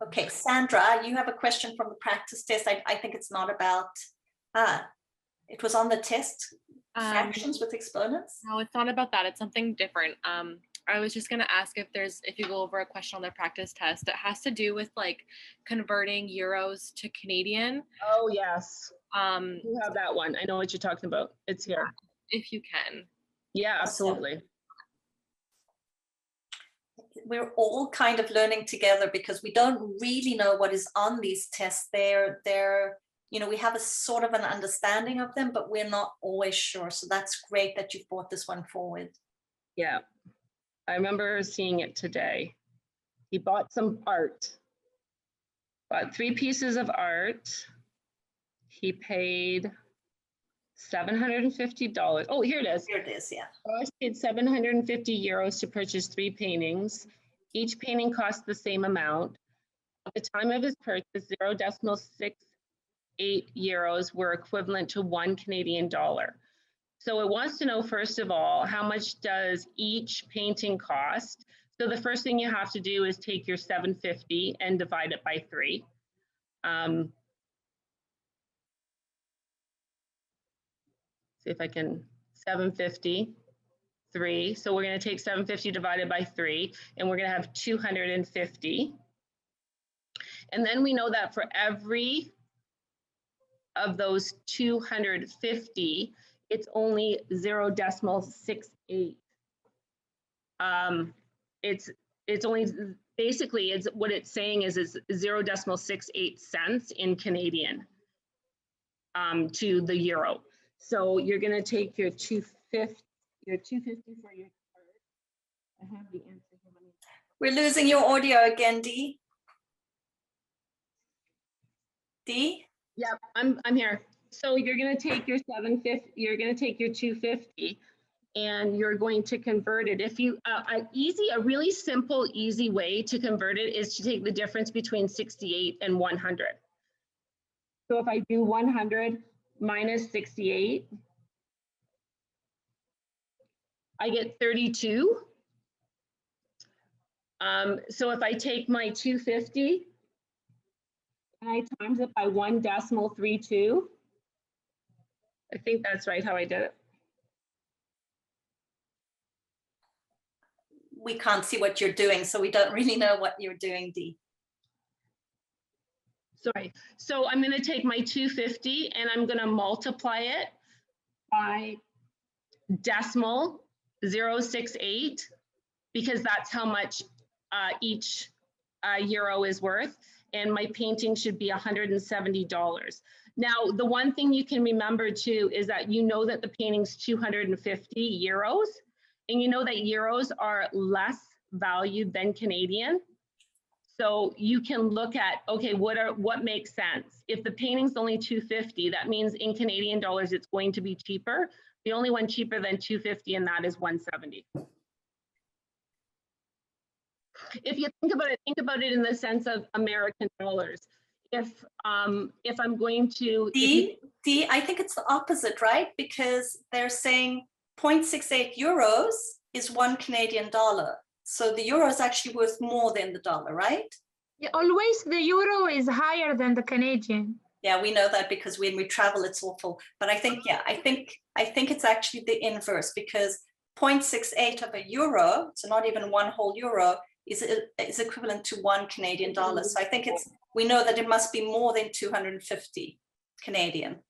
Okay, Sandra, you have a question from the practice test. I think it's not about, it was on the test, fractions with exponents? No, it's not about that. It's something different. I was just going to ask if you go over a question on the practice test, it has to do with like converting euros to Canadian. Oh, yes. You have that one. I know what you're talking about. It's here. If you can. Yeah, absolutely. we're all kind of learning together because we don't really know what is on these tests. They're, you know, we have a sort of an understanding of them, but we're not always sure. So that's great that you've brought this one forward. Yeah, I remember seeing it today. He bought some art, bought 3 pieces of art. He paid $750. Oh, here it is. Here it is, yeah. I paid 750 euros to purchase 3 paintings. Each painting cost the same amount. At the time of his purchase, 0.68 euros were equivalent to 1 Canadian dollar. So it wants to know, first of all, how much does each painting cost? So the first thing you have to do is take your 750 and divide it by 3. See if I can, 750, 3. So we're going to take 750 divided by 3, and we're going to have 250. And then we know that for every of those 250, it's only 0.68. It's only, basically, it's what it's saying is 0.68 cents in Canadian to the euro. So you're going to take your 250 for your card. I have the answer here. We're losing your audio again, Dee. Dee? Yep, I'm here. So you're going to take your 750, you're going to take your 250, and you're going to convert it. If you, a really simple, easy way to convert it is to take the difference between 68 and 100. So if I do 100 minus 68, I get 32. So if I take my 250 and I times it by 1.32, I think that's right how I did it. We can't see what you're doing, so we don't really know what you're doing, Dee. Sorry. So I'm going to take my 250 and I'm going to multiply it by decimal 0.68 because that's how much each euro is worth. And my painting should be $170. Now, the one thing you can remember too is that you know that the painting's 250 euros, and you know that euros are less valued than Canadian. So you can look at, okay, what makes sense? If the painting's only 250, that means in Canadian dollars, it's going to be cheaper. The only one cheaper than 250, and that is 170. If you think about it in the sense of American dollars. If I'm going to— Dee, I think it's the opposite, right? Because they're saying 0.68 euros is 1 Canadian dollar. So the euro is actually worth more than the dollar, right? Yeah, always the euro is higher than the Canadian. Yeah, we know that because when we travel, it's awful. But I think, yeah, I think it's actually the inverse, because 0.68 of a euro, so not even 1 whole euro, is equivalent to 1 Canadian dollar. So I think we know that it must be more than 250 Canadian.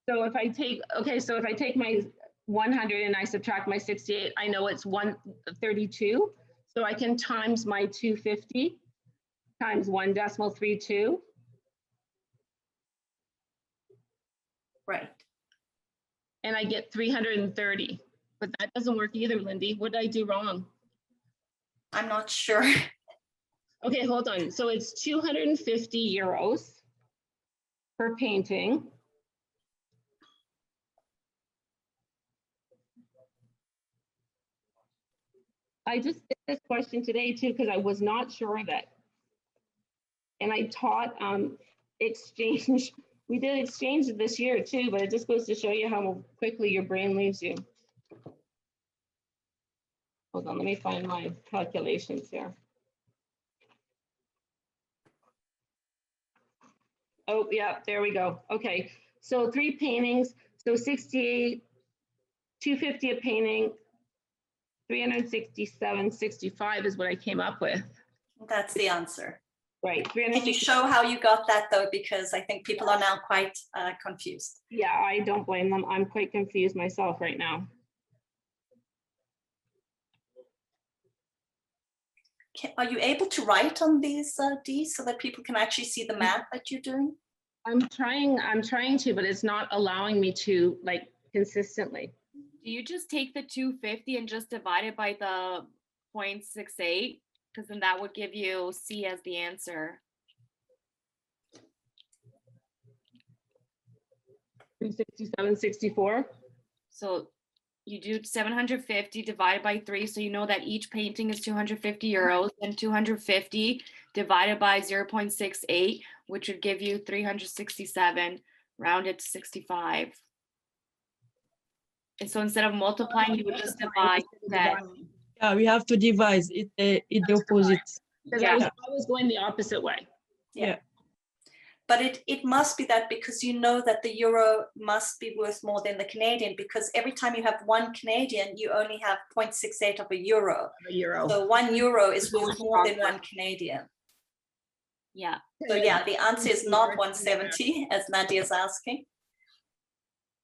So if I take, okay, so if I take my 100 and I subtract my 68, I know it's 132. So I can times my 250 times 1.32. Right. And I get 330. But that doesn't work either, Lindy. What did I do wrong? I'm not sure. Okay, hold on. So it's 250 euros per painting. I just did this question today too, because I was not sure of it. And I taught exchange. We did exchange this year too, but it just goes to show you how quickly your brain leaves you. Hold on, let me find my calculations here. Oh, yeah, there we go. Okay, so 3 paintings, so 68, 250 a painting, 367.65 is what I came up with. That's the answer. Right. Can you show how you got that though? Because I think people are now quite confused. Yeah, I don't blame them. I'm quite confused myself right now. Are you able to write on these, Dee, so that people can actually see the math that you're doing? I'm trying to, but it's not allowing me to like consistently. Do you just take the 250 and just divide it by the 0.68? Because then that would give you C as the answer. 367.64. So you do 750 divided by 3. So you know that each painting is 250 euros, and 250 divided by 0.68, which would give you 367, rounded to 65. And so instead of multiplying, you would just divide that. Yeah, we have to divide it, the opposite. Because Yeah. I was going the opposite way. Yeah. But it must be that, because you know that the euro must be worth more than the Canadian, because every time you have one Canadian, you only have 0.68 of a euro. So 1 euro is worth more than 1 Canadian. Yeah. So yeah, the answer is not 170, as Nadia is asking.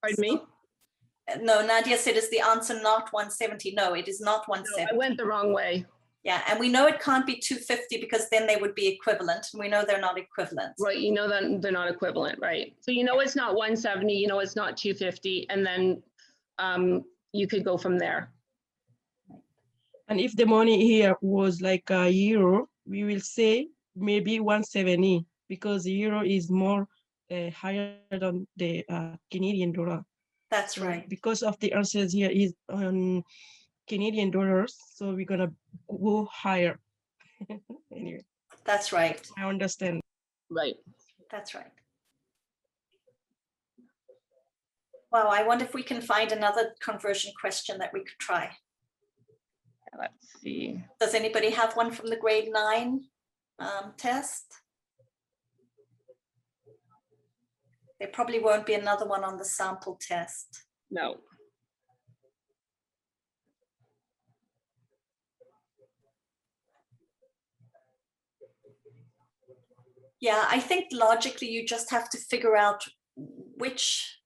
Pardon me? No, Nadia said, is the answer not 170? No, it is not No, 170. I went the wrong way. Yeah, and we know it can't be 250 because then they would be equivalent. And we know they're not equivalent. Right, you know that they're not equivalent, right? So you know it's not 170, you know it's not 250, and then you could go from there. And if the money here was like a euro, we will say maybe 170, because the euro is more higher than the Canadian dollar. That's right. Because of the answers here is on Canadian dollars, so we're gonna go higher. Anyway. That's right. I understand. Right. That's right. Wow, I wonder if we can find another conversion question that we could try. Let's see. Does anybody have one from the grade 9 test? There probably won't be another one on the sample test. No. Yeah, I think logically you just have to figure out which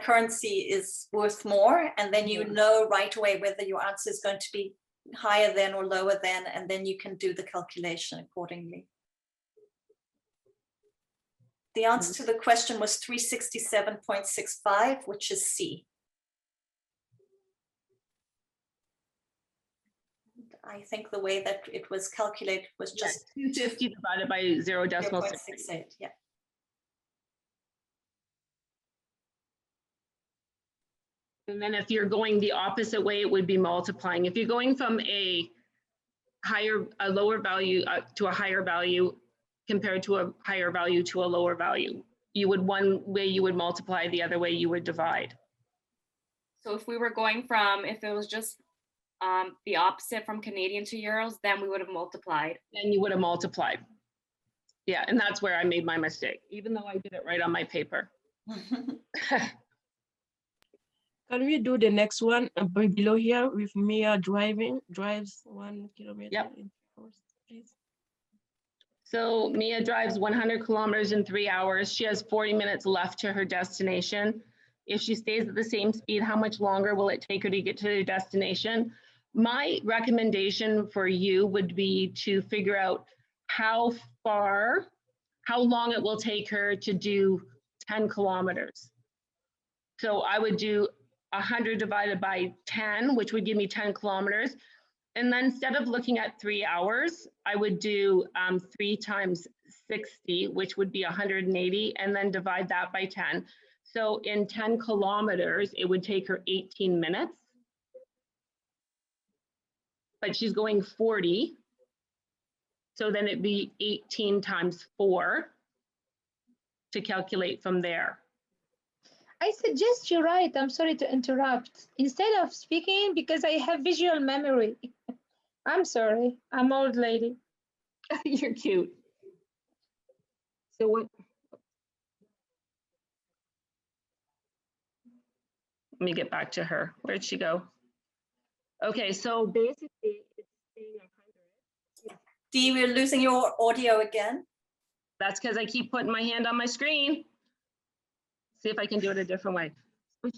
currency is worth more, and then you know right away whether your answer is going to be higher than or lower than, and then you can do the calculation accordingly. The answer to the question was 367.65, which is C. I think the way that it was calculated was just 250 divided by 0.68. Yeah. And then if you're going the opposite way, it would be multiplying. If you're going from a lower value to a higher value compared to a higher value to a lower value, one way you would multiply, the other way you would divide. So if we were going from, if it was just the opposite from Canadian to euros, then we would have multiplied. Then you would have multiplied. Yeah, and that's where I made my mistake, even though I did it right on my paper. Can we do the next one below here with Mia drives 1 kilometer Yep. in 3 hours, please? So Mia drives 100 kilometers in 3 hours. She has 40 minutes left to her destination. If she stays at the same speed, how much longer will it take her to get to her destination? My recommendation for you would be to figure out how long it will take her to do 10 kilometers. So I would do 100 divided by 10, which would give me 10 kilometers. And then instead of looking at 3 hours, I would do 3 times 60, which would be 180, and then divide that by 10. So in 10 kilometers, it would take her 18 minutes. But she's going 40. So then it'd be 18 times 4 to calculate from there. I suggest you write, I'm sorry to interrupt, instead of speaking, because I have visual memory. I'm sorry, I'm old lady. You're cute. So what? Let me get back to her. Where'd she go? Okay, so basically it's saying 100. Dee, we're losing your audio again. That's because I keep putting my hand on my screen. See if I can do it a different way. So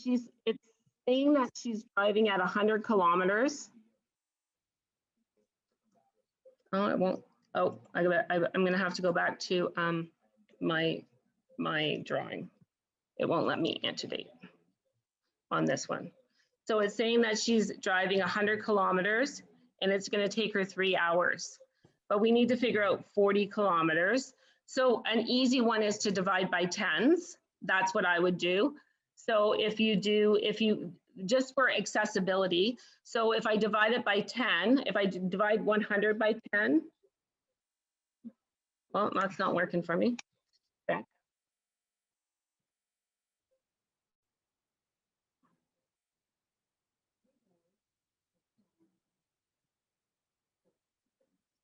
it's saying that she's driving at 100 kilometers. Oh, it won't. Oh, I'm gonna have to go back to my drawing. It won't let me antedate on this one. So it's saying that she's driving 100 kilometers and it's going to take her 3 hours. But we need to figure out 40 kilometers. So an easy one is to divide by tens. That's what I would do. So if you just for accessibility, so if I divide it by 10, if I divide 100 by 10, well, that's not working for me. Back.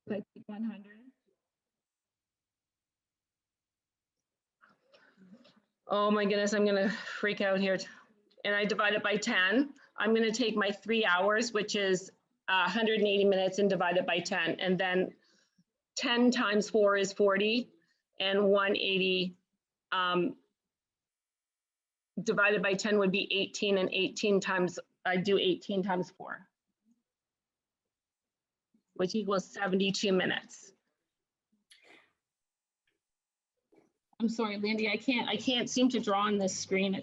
Like 100. Oh my goodness, I'm gonna freak out here. And I divide it by 10. I'm gonna take my 3 hours, which is 180 minutes, and divide it by 10. And then 10 times 4 is 40, and 180 divided by 10 would be 18, and 18 times, I do 18 times 4, which equals 72 minutes. I'm sorry, Lindy, I can't seem to draw on this screen.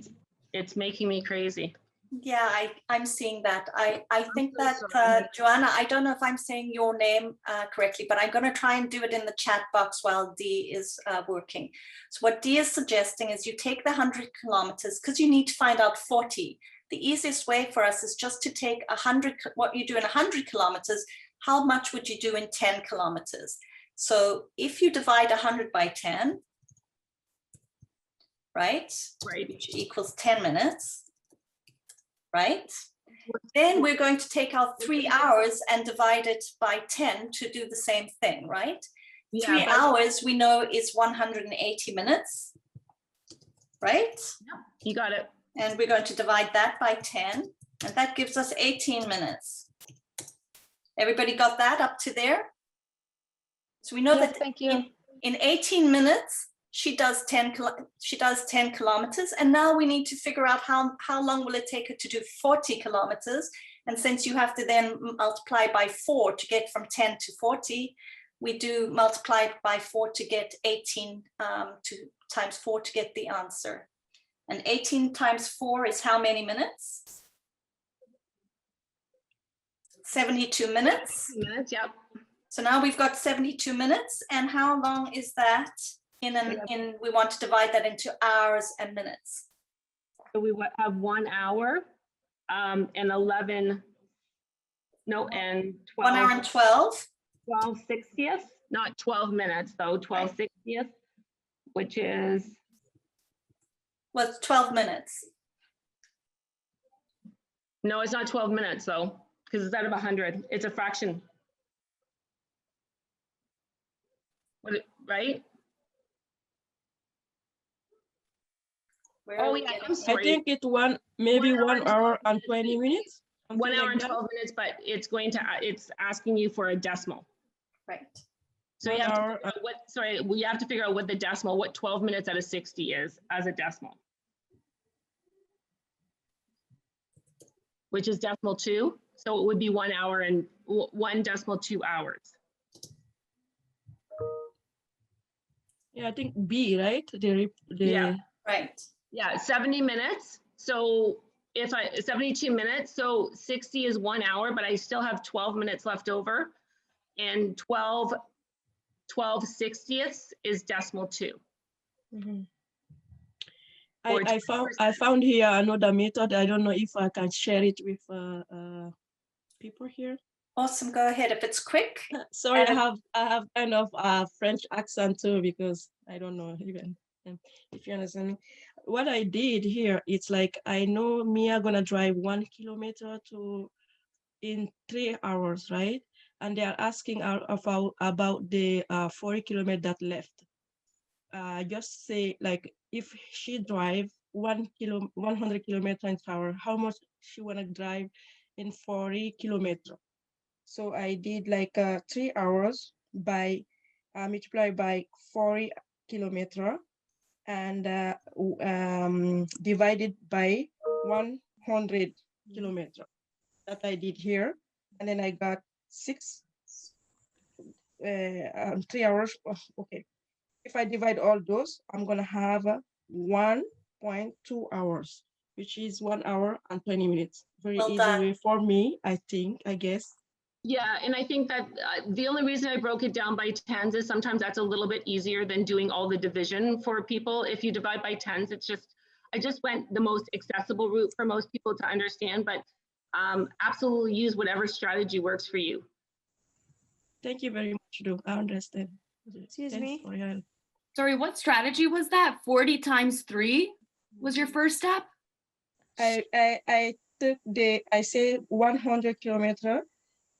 It's making me crazy. Yeah, I'm seeing that. I think so that, sorry. Joanna, I don't know if I'm saying your name correctly, but I'm going to try and do it in the chat box while Dee is working. So what Dee is suggesting is you take the 100 kilometers because you need to find out 40. The easiest way for us is just to take 100, what you do in 100 kilometers, how much would you do in 10 kilometers? So if you divide 100 by 10, right, which equals 10 minutes, right? Then we're going to take our 3 hours and divide it by 10 to do the same thing, right? Yeah, 3 hours we know is 180 minutes, right? You got it. And we're going to divide that by 10, and that gives us 18 minutes. Everybody got that up to there? So we know Yes, that thank you. in 18 minutes, she does 10 kilometers, and now we need to figure out how long will it take her to do 40 kilometers. And since you have to then multiply by 4 to get from 10 to 40, we do multiply by 4 to get 18 times 4 to get the answer. And 18 times 4 is how many minutes? 72 minutes. Minutes, yep. So now we've got 72 minutes, and how long is that? We want to divide that into hours and minutes. So we have 1 hour and 11, no, and 12. 1 hour and 12. 12 60th, not 12 minutes though, 12 60th, which is. Well, 12 minutes. No, it's not 12 minutes though, because it's out of 100. It's a fraction. Right? Oh yeah, I'm sorry. I think it's maybe 1 hour and 20 minutes. 1 hour and 12 minutes, but it's asking you for a decimal. Right. So you have to figure out we have to figure out what 12 minutes out of 60 is as a decimal. Which is decimal 2. So it would be 1 hour and 1.2 hours. Yeah, I think B, right? Yeah. Right. Yeah, 70 minutes. So if 72 minutes, so 60 is 1 hour, but I still have 12 minutes left over. And 12 60ths is decimal 2. Mm-hmm. I found here another method. I don't know if I can share it with people here. Awesome, go ahead if it's quick. Sorry, I have kind of a French accent too, because I don't know even if you understand me. What I did here, it's like I know Mia gonna drive 1 kilometer in 3 hours, right? And they are asking about the 40 kilometers that left. Just say like if she drive 100 kilometers an hour, how much she wanna drive in 40 kilometers? So I did like 3 hours by multiply by 40 kilometers and divided by 100 kilometers. That I did here, and then I got 6 3 hours. Okay, if I divide all those, I'm gonna have 1.2 hours, which is 1 hour and 20 minutes. Very Well easy done. way for me, I think, I guess. Yeah, and I think that the only reason I broke it down by tens is sometimes that's a little bit easier than doing all the division for people. If you divide by tens, it's just, I just went the most accessible route for most people to understand, but absolutely use whatever strategy works for you. Thank you very much, though. I understand. Excuse Thanks me. for your help. Sorry, what strategy was that? 40 times 3 was your first step? I took I say 100 kilometer.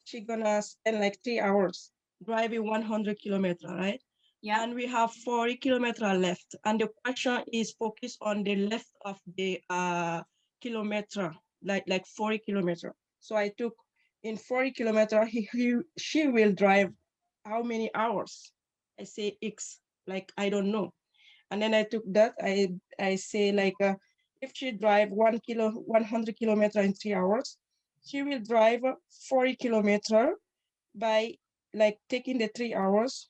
She's gonna spend like 3 hours driving 100 kilometer, right? Yeah. And we have 40 kilometer left. And the question is focused on the left of the kilometer, like 40 kilometer. So I took in 40 kilometer, she will drive how many hours? I say X, like I don't know. And then I took that, I say like, if she drive 100 kilometer in 3 hours, she will drive 40 kilometer by like taking the 3 hours,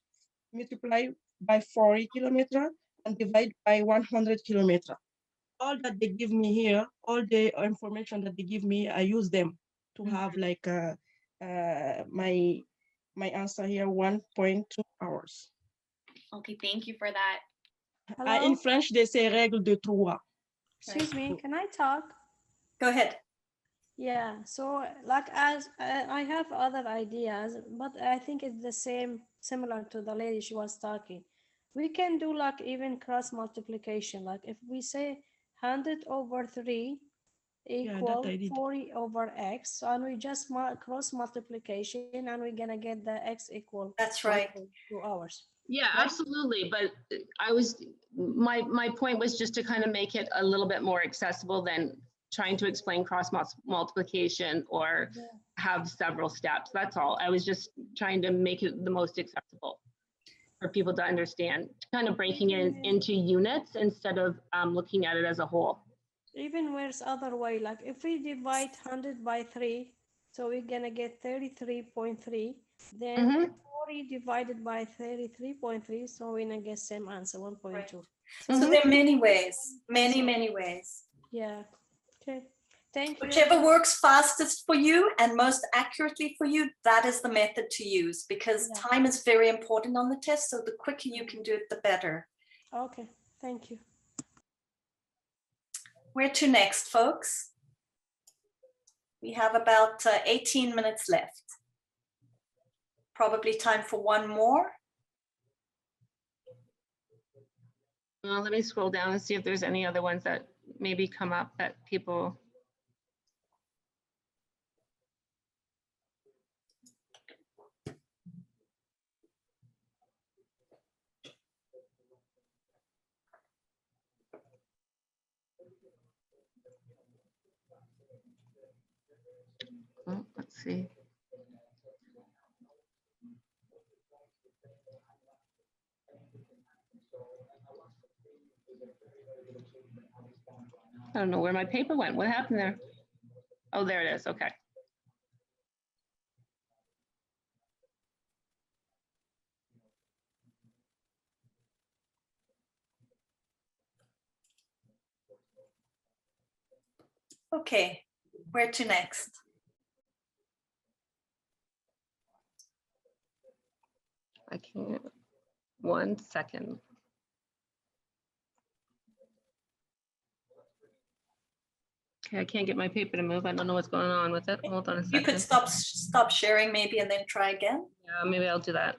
multiply by 40 kilometer and divide by 100 kilometer. All that they give me here, all the information that they give me, I use them to have like my answer here, 1.2 hours. Okay, thank you for that. Hello? In French, they say règle de trois. Excuse me, can I talk? Go ahead. Yeah, so like as I have other ideas, but I think it's the same, similar to the lady she was talking. We can do like even cross multiplication. Like if we say 100 over 3 equal 40 over x, and we just cross multiplication and we're gonna get the x equal. That's right. 2 hours. Yeah, absolutely. But my point was just to kind of make it a little bit more accessible than trying to explain cross multiplication or have several steps. That's all. I was just trying to make it the most accessible for people to understand, kind of breaking it into units instead of looking at it as a whole. Even where's other way, like if we divide 100 by 3, so we're gonna get 33.3, then 40 divided by 33.3, so we're gonna get same answer, 1.2. Right. So there are many ways, many ways. Yeah, okay, thank you. Whichever works fastest for you and most accurately for you, that is the method to use, because time is very important on the test, so the quicker you can do it, the better. Okay, thank you. Where to next, folks? We have about 18 minutes left. Probably time for one more. Let me scroll down and see if there's any other ones that maybe come up that people. Oh, let's see. I don't know where my paper went. What happened there? Oh, there it is. Okay. Okay, where to next? I can't. 1 second. Okay, I can't get my paper to move. I don't know what's going on with it. Hold on a second. You could stop sharing maybe and then try again. Yeah, maybe I'll do that.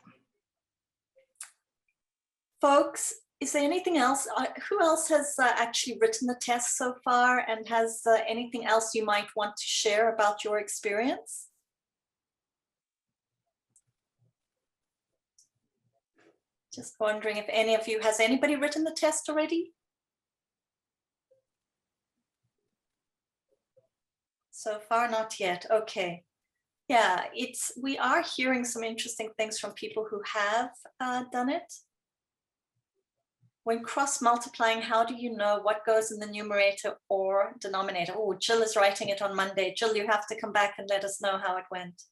Folks, is there anything else? Who else has actually written the test so far and has anything else you might want to share about your experience? Just wondering if any of you, has anybody written the test already? So far, not yet. Okay. Yeah, we are hearing some interesting things from people who have done it. When cross multiplying, how do you know what goes in the numerator or denominator? Oh, Jill is writing it on Monday. Jill, you have to come back and let us know how it went.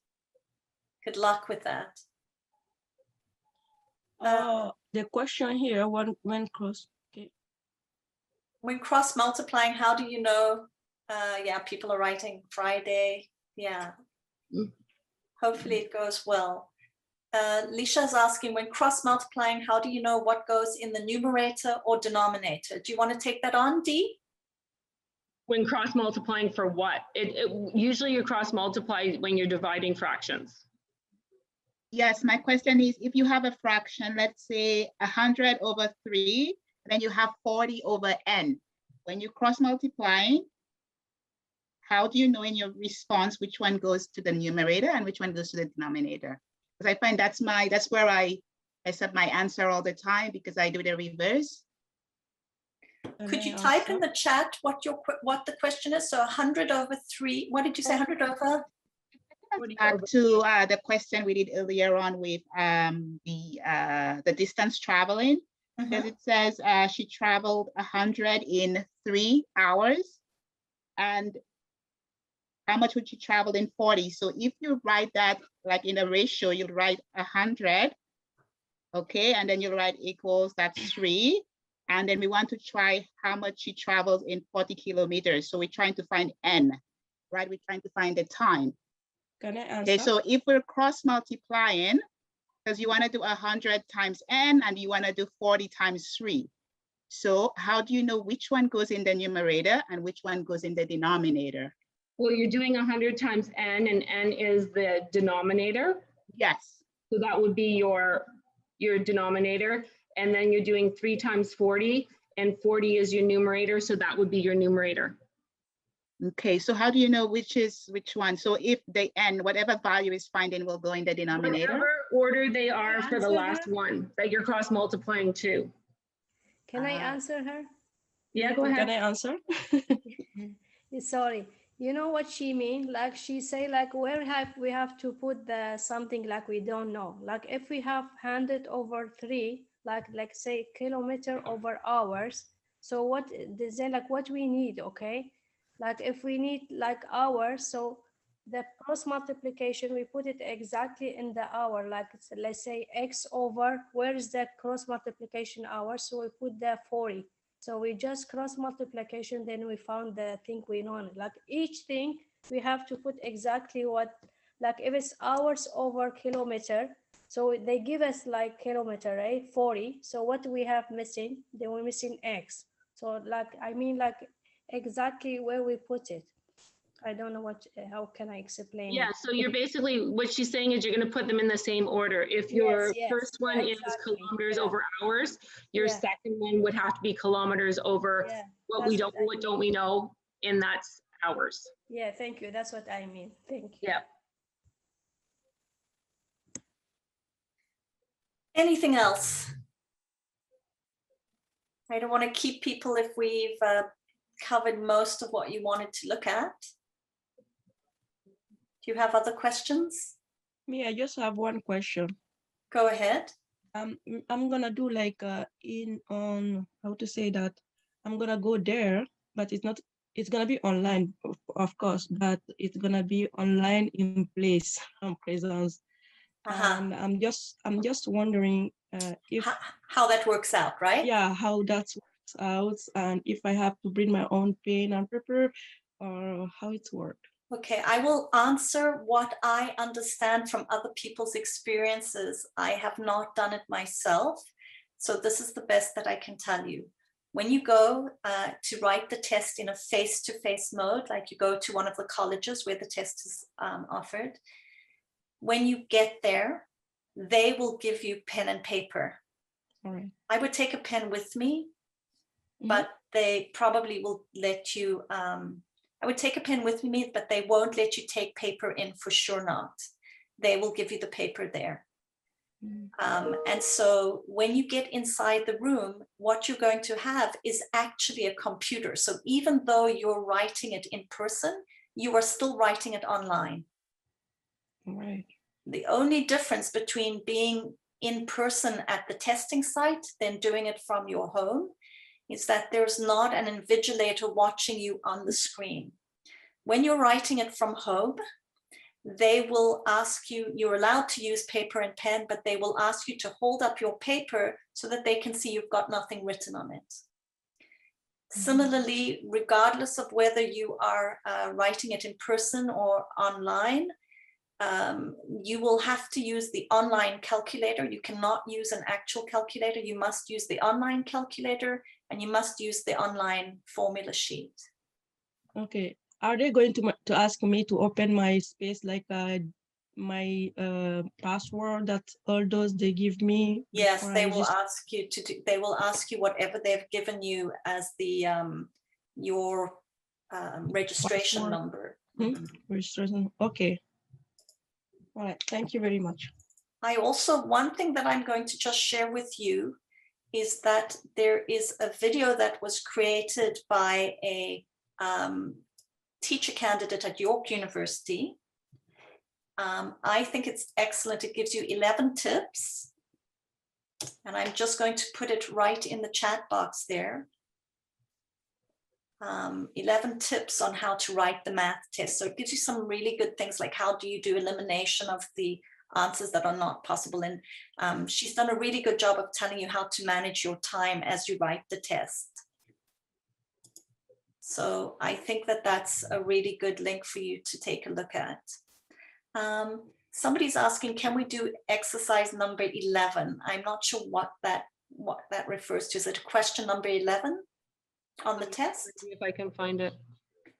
Good luck with that. The question here, when cross. Okay. When cross multiplying, how do you know? Yeah, people are writing Friday. Yeah. Hopefully it goes well. Lisha's asking, when cross multiplying, how do you know what goes in the numerator or denominator? Do you want to take that on, Dee? When cross multiplying for what? Usually you cross multiply when you're dividing fractions. Yes, my question is, if you have a fraction, let's say 100 over 3, then you have 40 over n. When you cross multiplying, how do you know in your response which one goes to the numerator and which one goes to the denominator? Because I find that's where I set my answer all the time, because I do the reverse. Could you type in the chat what the question is? So 100 over 3, what did you say, 100 over? Back to the question we did earlier on with the distance traveling, because it says she traveled 100 in 3 hours, and how much would she travel in 40? So if you write that like in a ratio, you'll write 100, okay, and then you'll write equals, that's 3. And then we want to try how much she travels in 40 kilometers. So we're trying to find n, right? We're trying to find the time. Can I answer? Okay, so if we're cross multiplying, because you want to do 100 times n and you want to do 40 times 3. So how do you know which one goes in the numerator and which one goes in the denominator? Well, you're doing 100 times n, and n is the denominator. Yes. So that would be your denominator. And then you're doing 3 times 40, and 40 is your numerator. So that would be your numerator. Okay, so how do you know which one? So if the n, whatever value is finding, will go in the denominator? Whatever order they are for the last one that you're cross multiplying to. Can I answer her? Yeah, go ahead. Can I answer? Sorry. You know what she mean? Like she say, like we have to put the something like we don't know. Like if we have 100 over 3, like say kilometer over hours. So what is then like what we need? Okay, like if we need like hours, so the cross multiplication we put it exactly in the hour. Like let's say x over, where is that cross multiplication hour? So we put the 40. So we just cross multiplication, then we found the thing we know. Like each thing we have to put exactly what, like if it's hours over kilometer, so they give us like kilometer, right? 40. So what we have missing? Then we're missing x. So like, I mean like exactly where we put it. I don't know how can I explain Yeah, it? so you're basically, what she's saying is you're going to put them in the same order. If your first one is kilometers over hours, your second one would have to be kilometers over what don't we know, and that's hours. Yeah, thank you. That's what I mean. Thank you. Yeah. Anything else? I don't want to keep people if we've covered most of what you wanted to look at. Do you have other questions? Me, I just have one question. Go ahead. I'm gonna do like how to say that? I'm gonna go there, but it's gonna be online, of course, but it's gonna be online in place from presence. And I'm just wondering if how that works out, right? Yeah, how that works out, and if I have to bring my own pen and paper, or how it works. Okay, I will answer what I understand from other people's experiences. I have not done it myself, so this is the best that I can tell you. When you go to write the test in a face-to-face mode, like you go to one of the colleges where the test is offered, when you get there, they will give you pen and paper. All right. I would take a pen with me, but they probably will let you, I would take a pen with me, but they won't let you take paper in, for sure not. They will give you the paper there. And so when you get inside the room, what you're going to have is actually a computer. So even though you're writing it in person, you are still writing it online. Right. The only difference between being in person at the testing site than doing it from your home is that there's not an invigilator watching you on the screen. When you're writing it from home, they will ask you, you're allowed to use paper and pen, but they will ask you to hold up your paper so that they can see you've got nothing written on it. Similarly, regardless of whether you are writing it in person or online, you will have to use the online calculator. You cannot use an actual calculator. You must use the online calculator, and you must use the online formula sheet. Okay. Are they going to ask me to open my space, like my password, that all those they give me? Yes, before they I will just- ask you to do, they will ask you whatever they've given you as the your registration Password. number. Registration. Okay. All right. Thank you very much. I also, one thing that I'm going to just share with you is that there is a video that was created by a teacher candidate at York University. I think it's excellent. It gives you 11 tips. And I'm just going to put it right in the chat box there. 11 tips on how to write the math test. So it gives you some really good things, like how do you do elimination of the answers that are not possible. And she's done a really good job of telling you how to manage your time as you write the test. So I think that that's a really good link for you to take a look at. Somebody's asking, can we do exercise number 11? I'm not sure what that refers to. Is it question number 11 on the test? If I can find it.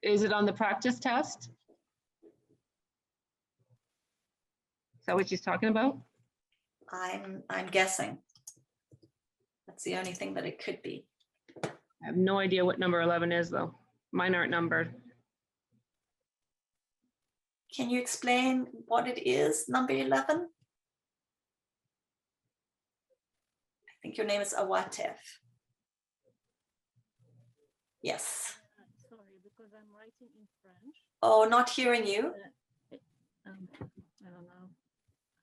Is it on the practice test? Is that what she's talking about? I'm guessing. That's the only thing that it could be. I have no idea what number 11 is, though. Mine aren't numbered. Can you explain what it is, number 11? I think your name is Awatef. Yes. Sorry, because I'm writing in French. Oh, not hearing you. I don't know.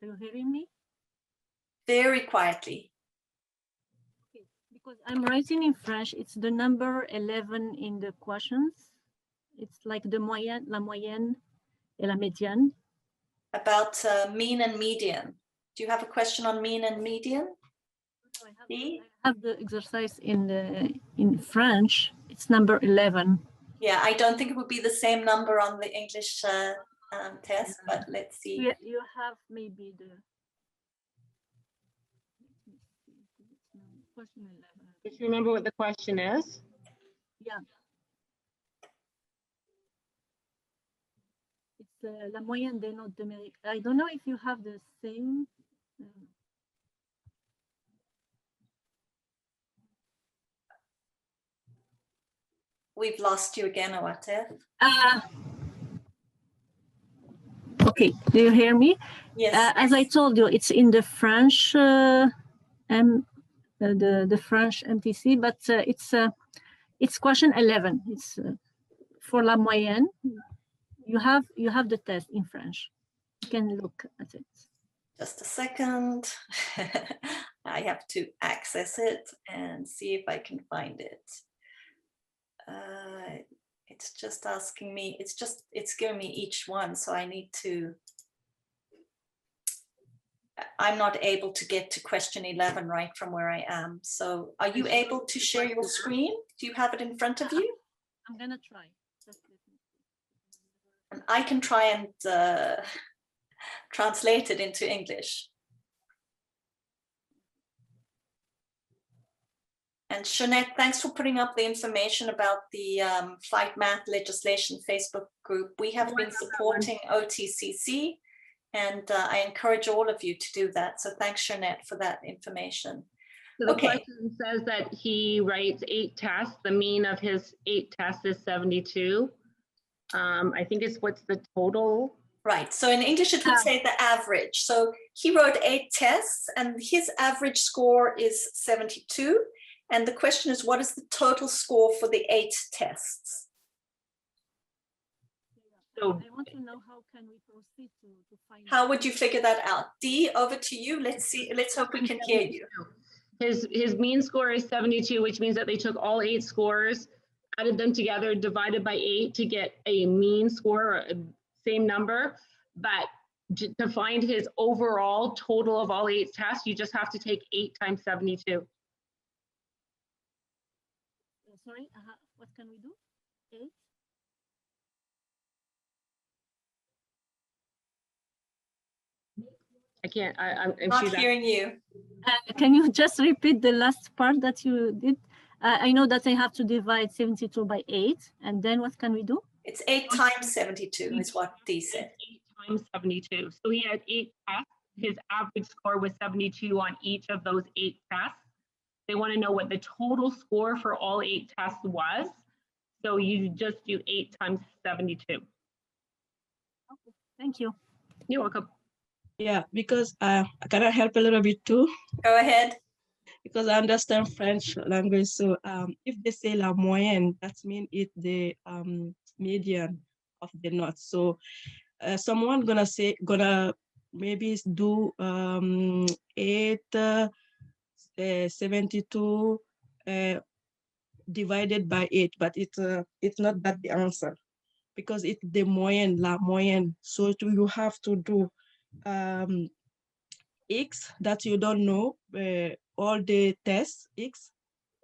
Are you hearing me? Very quietly. Okay. Because I'm writing in French, it's the number 11 in the questions. It's like the moyenne, la moyenne et la médiane. About mean and median. Do you have a question on mean and median? I have the exercise in French. It's number 11. Yeah, I don't think it would be the same number on the English test, but let's see. You have maybe the question 11. Just remember what the question is. Yeah. It's la moyenne des notes de mérite. I don't know if you have the same. We've lost you again, Awatef. Okay, do you hear me? Yes. As I told you, it's in the French, the French MTC, but it's question 11. It's for la moyenne. You have the test in French. You can look at it. Just a second. I have to access it and see if I can find it. It's just asking me, it's giving me each one, so I need to, I'm not able to get to question 11 right from where I am. So are you able to share your screen? Do you have it in front of you? I'm gonna try. And I can try and translate it into English. And Jeanette, thanks for putting up the information about the Flight Math legislation Facebook group. We have been supporting OTCC, and I encourage all of you to do that. So thanks, Jeanette, for that information. So the question says that he writes 8 tests. The mean of his 8 tests is 72. I think it's what's the total? Right. So in English, it would say the average. So he wrote 8 tests, and his average score is 72. And the question is, what is the total score for the 8 tests? So I want to know how can we proceed to find. How would you figure that out? Dee, over to you. Let's see. Let's hope we can hear you. His mean score is 72, which means that they took all 8 scores, added them together, divided by 8 to get a mean score, or a same number. but to find his overall total of all 8 tests, you just have to take 8 times 72. Sorry, what can we do? 8? I can't, I'm Not hearing you. Can you just repeat the last part that you did? I know that I have to divide 72 by 8, and then what can we do? It's 8 times 72 is what Dee said. 8 times 72. So he had 8 tests. His average score was 72 on each of those 8 tests. They want to know what the total score for all 8 tests was. So you just do 8 times 72. Okay, thank you. You're welcome. Yeah, because can I help a little bit too? Go ahead. Because I understand French language. So if they say la moyenne, that means it's the median of the notes. So someone gonna maybe do 872 divided by 8, but it's not that the answer, because it's the moyenne, la moyenne. So you have to do X that you don't know, all the tests X,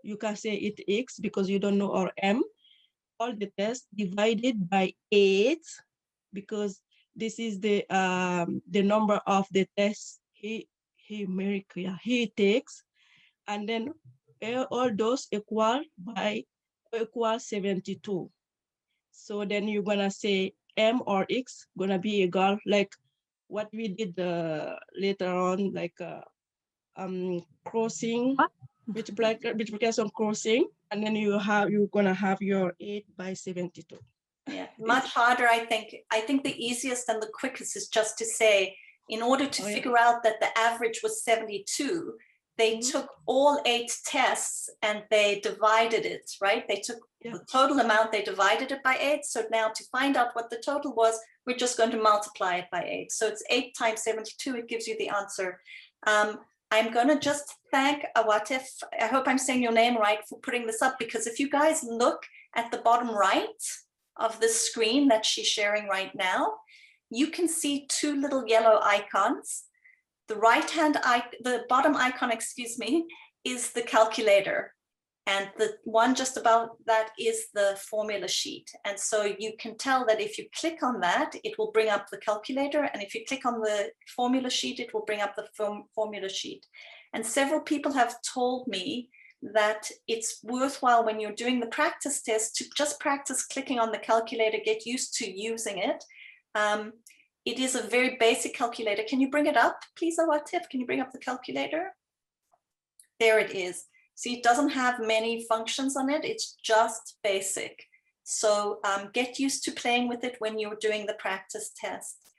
you can say it X because you don't know, or M, all the tests divided by 8, because this is the number of the tests he takes, and then all those equal 72. So then you're gonna say M or X gonna be equal, like what we did later on, like crossing, multiplication crossing, and then you're gonna have your 8 by 72. Yeah, much harder, I think. I think the easiest and the quickest is just to say, in order to figure out that the average was 72, they took all 8 tests and they divided it, right? They took the total amount, they divided it by 8. So now to find out what the total was, we're just going to multiply it by 8. So it's 8 times 72, it gives you the answer. I'm going to just thank OTF, I hope I'm saying your name right, for putting this up, because if you guys look at the bottom right of the screen that she's sharing right now, you can see 2 little yellow icons. The the bottom icon, excuse me, is the calculator. And the one just above that is the formula sheet. And so you can tell that if you click on that, it will bring up the calculator. And if you click on the formula sheet, it will bring up the formula sheet. And several people have told me that it's worthwhile when you're doing the practice test to just practice clicking on the calculator, get used to using it. It is a very basic calculator. Can you bring it up, please, OTF? Can you bring up the calculator? There it is. See, it doesn't have many functions on it. It's just basic. So get used to playing with it when you're doing the practice test.